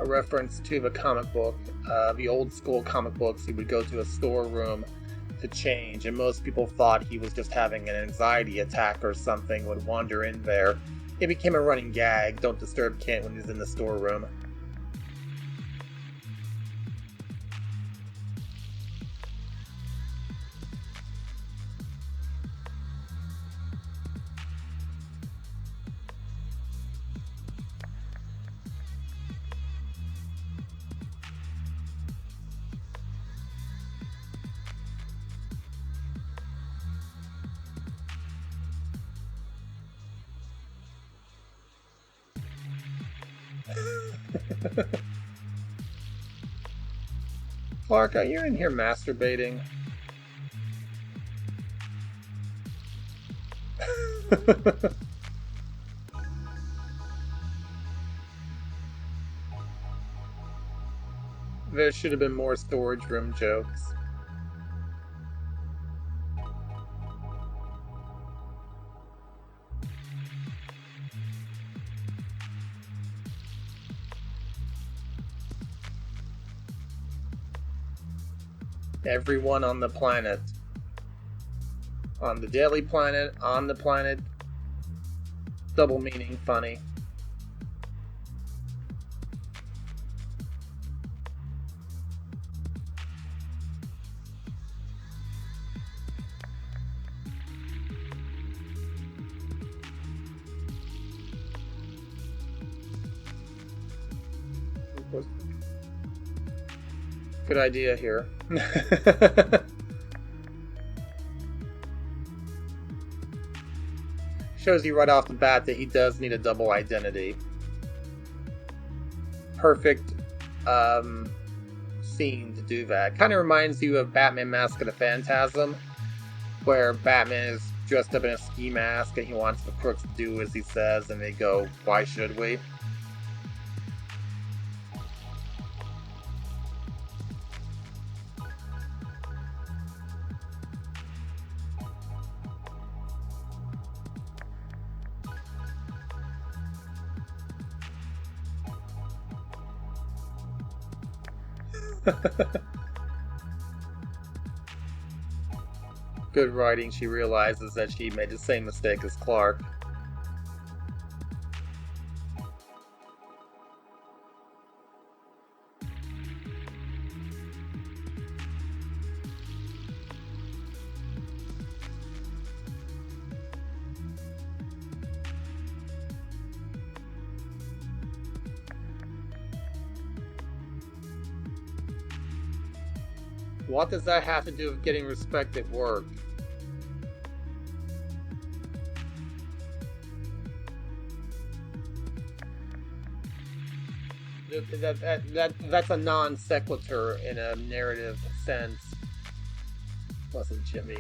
A reference to the comic book, the old school comic books. He would go to a storeroom to change, and most people thought he was just having an anxiety attack or something, would wander in there. It became a running gag, don't disturb Kent when he's in the storeroom. Clark, are you in here masturbating? There should have been more storage room jokes. Everyone on the planet. On the Daily Planet, on the planet. Double meaning, funny. Good idea here. Shows you right off the bat that he does need a double identity. Perfect scene to do that. Kind of reminds you of Batman Mask of the Phantasm, where Batman is dressed up in a ski mask and he wants the crooks to do as he says, and they go, "Why should we?" Good writing. She realizes that she made the same mistake as Clark. What does that have to do with getting respect at work? That's a non sequitur in a narrative sense. Wasn't Jimmy?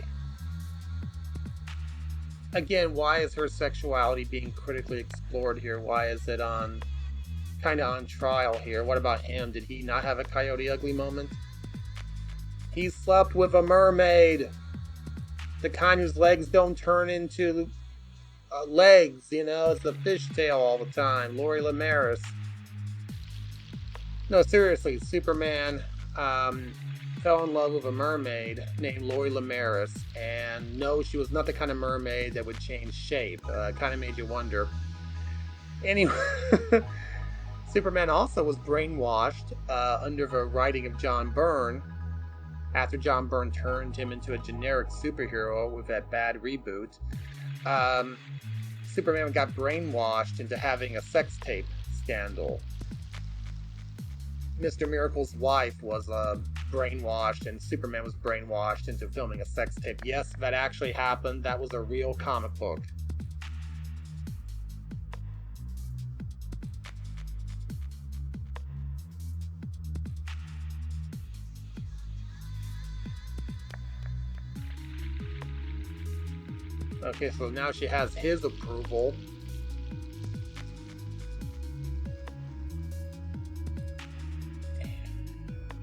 Again, why is her sexuality being critically explored here? Why is it kind of on trial here? What about him? Did he not have a Coyote Ugly moment? He slept with a mermaid. The kind whose legs don't turn into legs, it's a fishtail all the time. Lori Lemaris. No, seriously, Superman fell in love with a mermaid named Lori Lemaris, and no, she was not the kind of mermaid that would change shape. Kind of made you wonder. Anyway, Superman also was brainwashed under the writing of John Byrne, after John Byrne turned him into a generic superhero with that bad reboot. Superman got brainwashed into having a sex tape scandal. Mr. Miracle's wife was brainwashed, and Superman was brainwashed into filming a sex tape. Yes, that actually happened. That was a real comic book. Okay, so now she has his approval.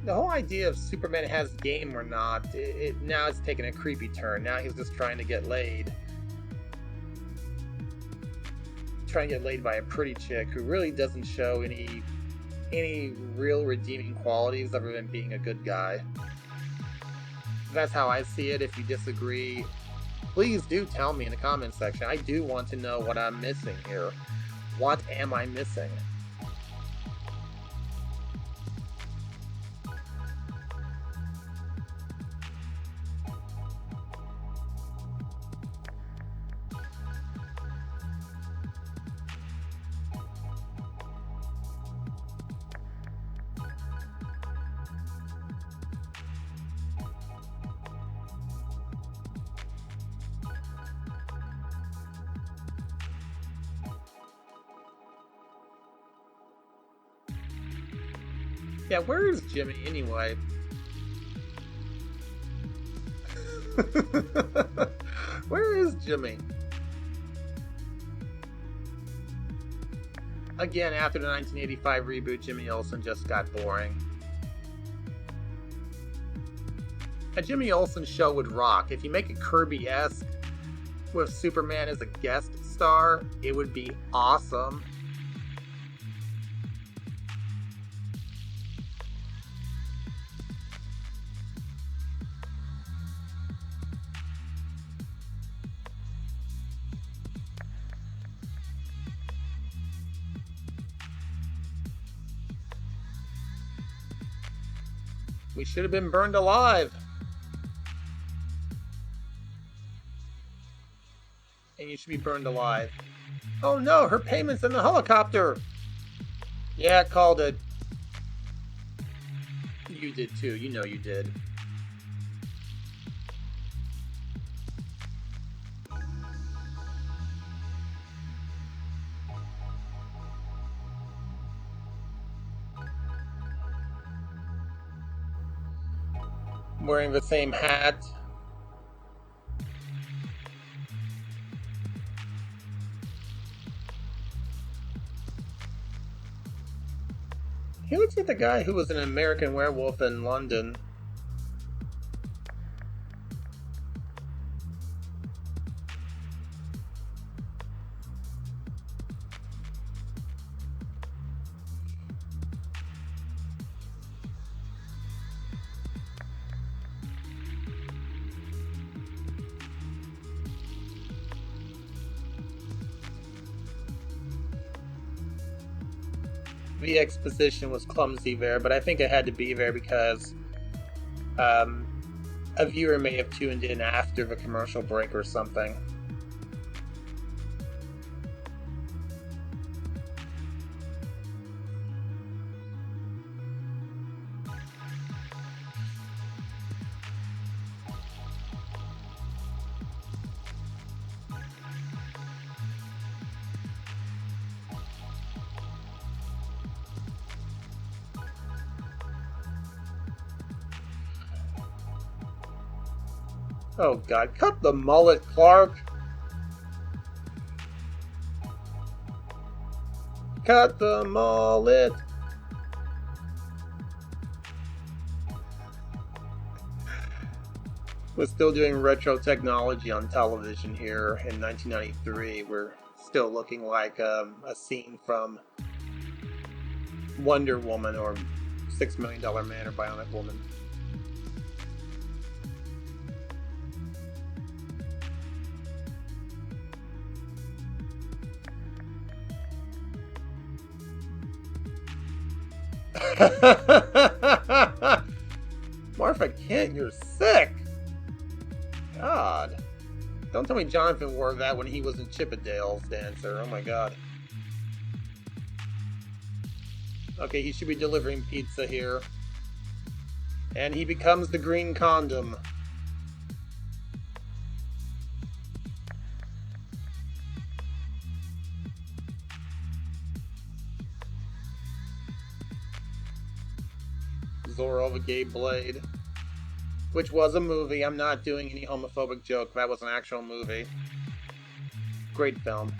The whole idea of Superman has game or not, now it's taking a creepy turn. Now he's just trying to get laid. Trying to get laid by a pretty chick who really doesn't show any real redeeming qualities other than being a good guy. That's how I see it. If you disagree, please do tell me in the comments section. I do want to know what I'm missing here. What am I missing? Yeah, where is Jimmy anyway? Where is Jimmy? Again, after the 1985 reboot, Jimmy Olsen just got boring. A Jimmy Olsen show would rock. If you make it Kirby-esque with Superman as a guest star, it would be awesome. We should have been burned alive. And you should be burned alive. Oh no, her payment's in the helicopter. Yeah, called it. You did too. You know you did. Wearing the same hat. He looks like the guy who was an American Werewolf in London. The exposition was clumsy there, but I think it had to be there because a viewer may have tuned in after the commercial break or something. Oh god, cut the mullet, Clark! Cut the mullet! We're still doing retro technology on television here in 1993. We're still looking like a scene from Wonder Woman or $6 Million Man or Bionic Woman. Martha Kent, you're sick! God. Don't tell me Jonathan wore that when he was in Chippendale's Dancer. Oh my god. Okay, he should be delivering pizza here. And he becomes the green condom. Zorro the Gay Blade. Which was a movie. I'm not doing any homophobic joke. That was an actual movie. Great film.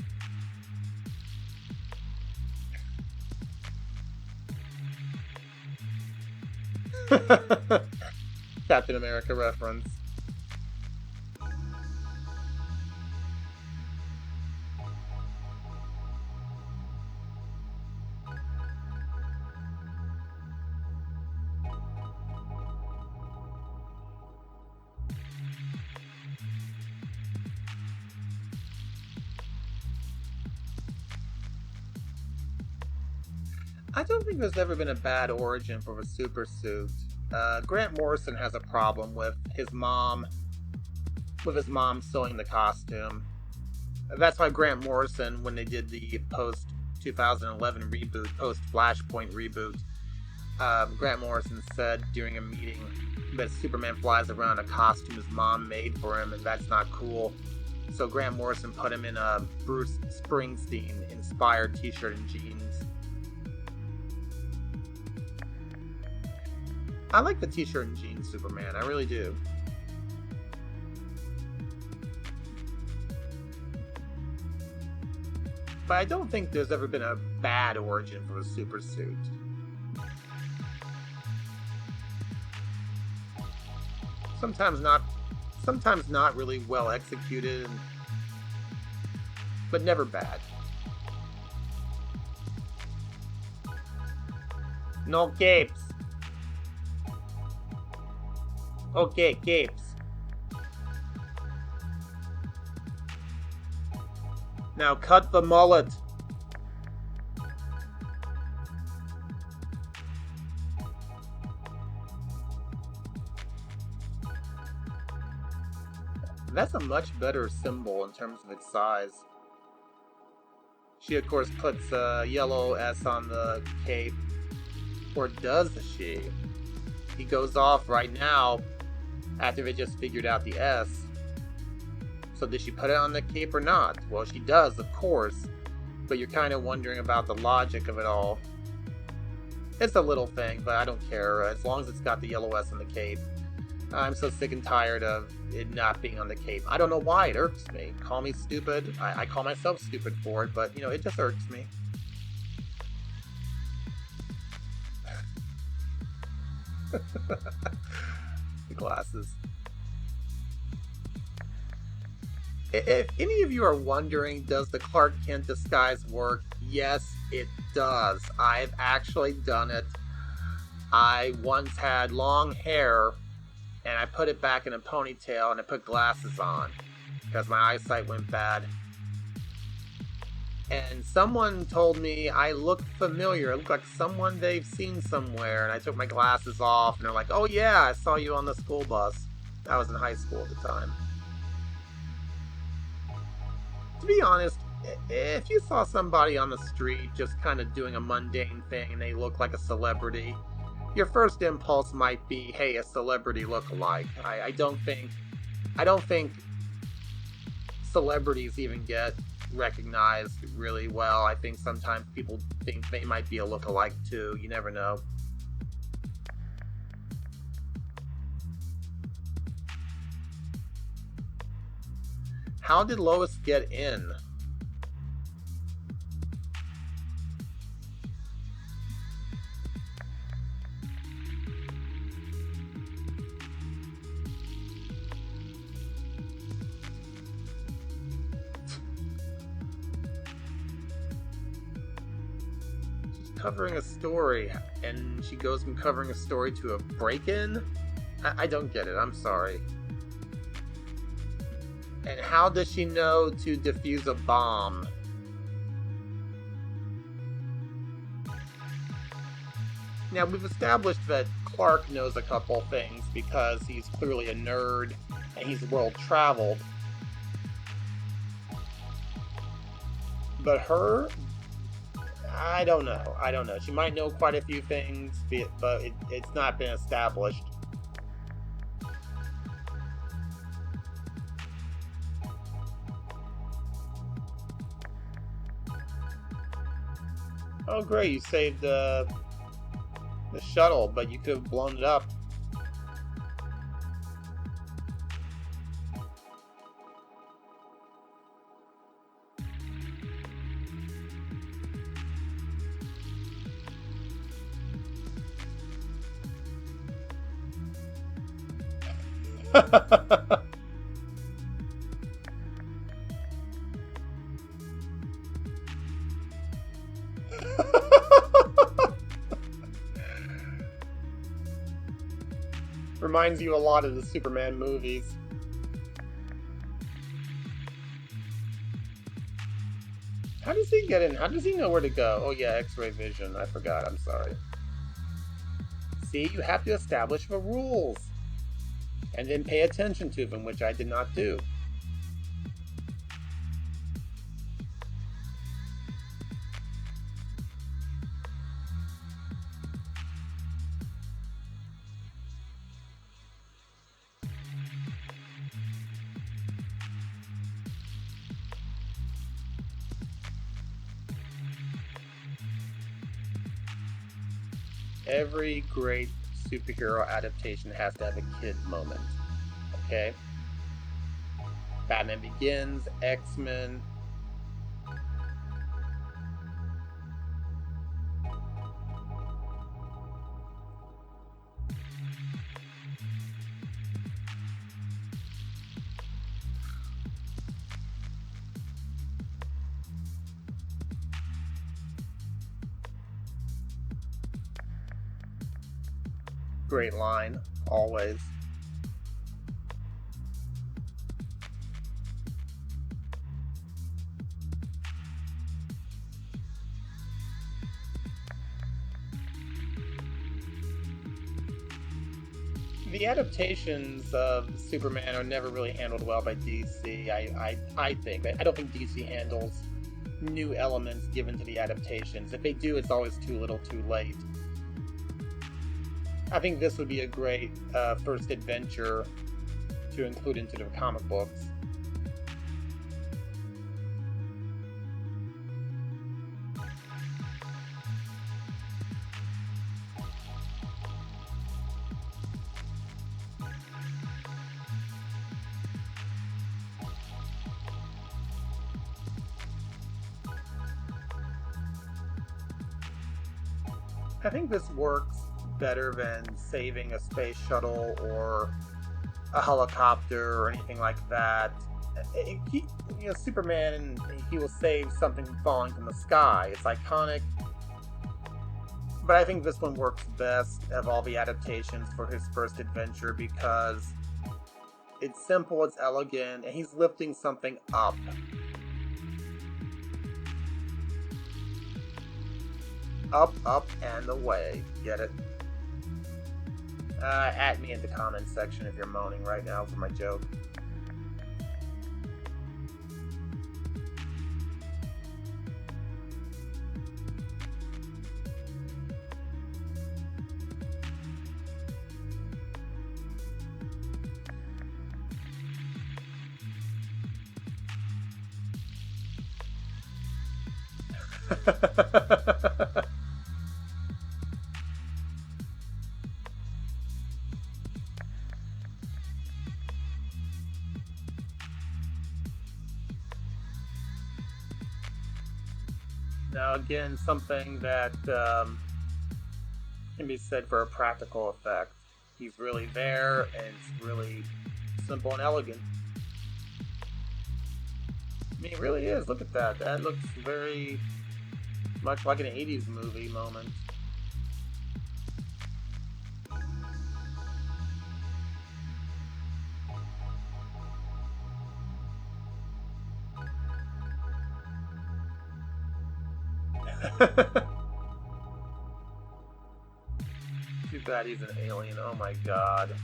Captain America reference. I don't think there's ever been a bad origin for a super suit. Grant Morrison has a problem with his mom sewing the costume. That's why Grant Morrison, when they did the post 2011 reboot, post Flashpoint reboot, Grant Morrison said during a meeting that Superman flies around in a costume his mom made for him, and that's not cool. So Grant Morrison put him in a Bruce Springsteen inspired t-shirt and jeans. I like the t-shirt and jeans Superman, I really do. But I don't think there's ever been a bad origin for a super suit. Sometimes not really well executed, but never bad. No gapes. Okay, gapes. Now cut the mullet. That's a much better symbol in terms of its size. She, of course, puts a yellow S on the cape. Or does she? He goes off right now after they just figured out the S. So did she put it on the cape or not? Well, she does, of course. But you're kind of wondering about the logic of it all. It's a little thing, but I don't care. As long as it's got the yellow S on the cape. I'm so sick and tired of it not being on the cape. I don't know why it irks me. Call me stupid. I call myself stupid for it, but, it just irks me. The glasses. If any of you are wondering, does the Clark Kent disguise work? Yes, it does. I've actually done it. I once had long hair, and I put it back in a ponytail, and I put glasses on, because my eyesight went bad. And someone told me I looked familiar. I looked like someone they've seen somewhere, and I took my glasses off, and they're like, oh yeah, I saw you on the school bus. I was in high school at the time. To be honest, if you saw somebody on the street just kind of doing a mundane thing and they look like a celebrity, your first impulse might be, hey, a celebrity look-alike. I don't think celebrities even get recognized really well. I think sometimes people think they might be a look-alike too. You never know. How did Lois get in? covering a story, and she goes from covering a story to a break-in? I don't get it, I'm sorry. And how does she know to defuse a bomb? Now, we've established that Clark knows a couple things because he's clearly a nerd and he's world-traveled. But her? I don't know. She might know quite a few things, but it's not been established. Oh, great, you saved the shuttle, but you could have blown it up. Reminds you a lot of the Superman movies. How does he get in? How does he know where to go? Oh yeah, X-ray vision. I forgot, I'm sorry. See, you have to establish the rules. And then pay attention to them, which I did not do. Every great superhero adaptation has to have a kid moment. Okay? Batman Begins, X-Men. Great line, always. The adaptations of Superman are never really handled well by DC, I think. I don't think DC handles new elements given to the adaptations. If they do, it's always too little too late. I think this would be a great first adventure to include into the comic books. I think this works better than saving a space shuttle or a helicopter or anything like that. Superman, he will save something falling from the sky. It's iconic. But I think this one works best of all the adaptations for his first adventure because it's simple, it's elegant, and he's lifting something up. Up, up, and away. Get it? At me in the comments section if you're moaning right now for my joke. Now again, something that can be said for a practical effect. He's really there, and it's really simple and elegant. I mean, it really is. Look at that. That looks very much like an 80s movie moment. Too bad he's an alien. Oh my god.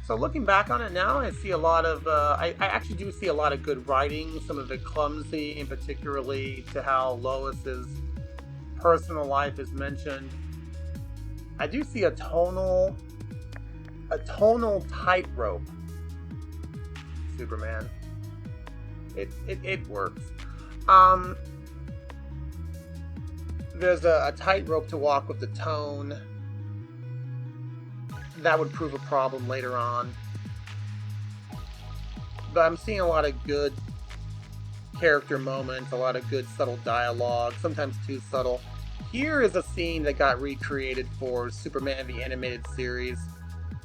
So looking back on it now, I see a lot of, I actually do see a lot of good writing, some of it clumsy, and particularly to how Lois's personal life is mentioned. I do see a tonal tightrope Superman. It works. There's a tightrope to walk with the tone. That would prove a problem later on. But I'm seeing a lot of good character moments, a lot of good subtle dialogue, sometimes too subtle. Here is a scene that got recreated for Superman the Animated Series.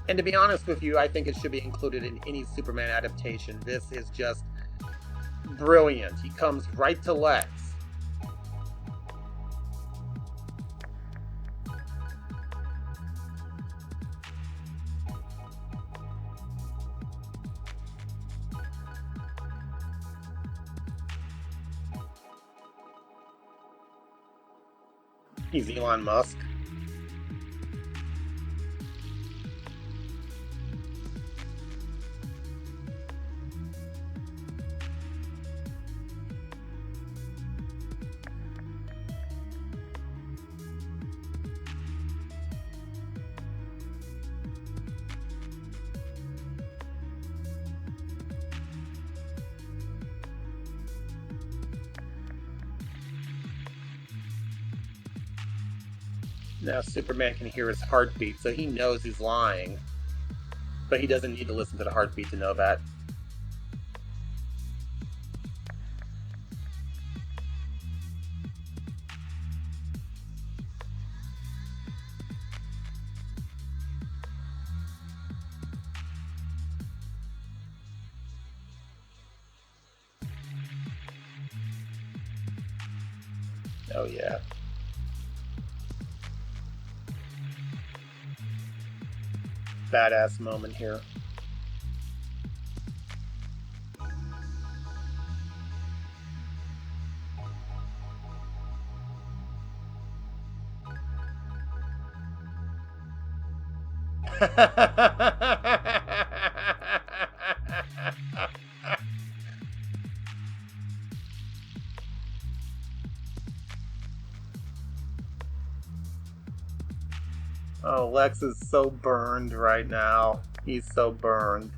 And to be honest with you, I think it should be included in any Superman adaptation. This is just brilliant. He comes right to Lex. He's Elon Musk. Now Superman can hear his heartbeat, so he knows he's lying. But he doesn't need to listen to the heartbeat to know that. Oh yeah. Badass moment here. Oh, Lex is so burned right now. He's so burned.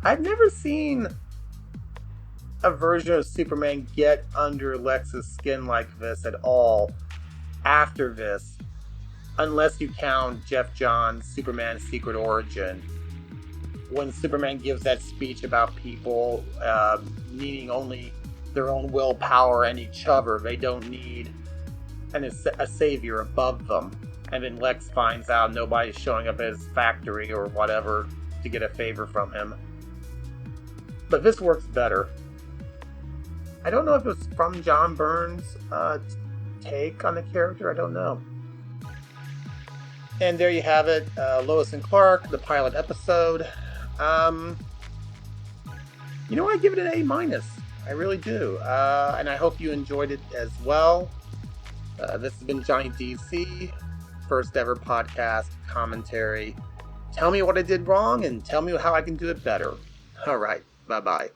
I've never seen a version of Superman get under Lex's skin like this at all after this, unless you count Jeff Johns' Superman's Secret Origin. When Superman gives that speech about people needing only their own willpower and each other, they don't need a savior above them. And then Lex finds out nobody's showing up at his factory or whatever to get a favor from him. But this works better. I don't know if it was from John Byrne's take on the character. I don't know. And there you have it. Lois and Clark, the pilot episode. You know what? I give it an A-. I really do. And I hope you enjoyed it as well. This has been Johnny DC, first ever podcast commentary. Tell me what I did wrong and tell me how I can do it better. All right. Bye-bye.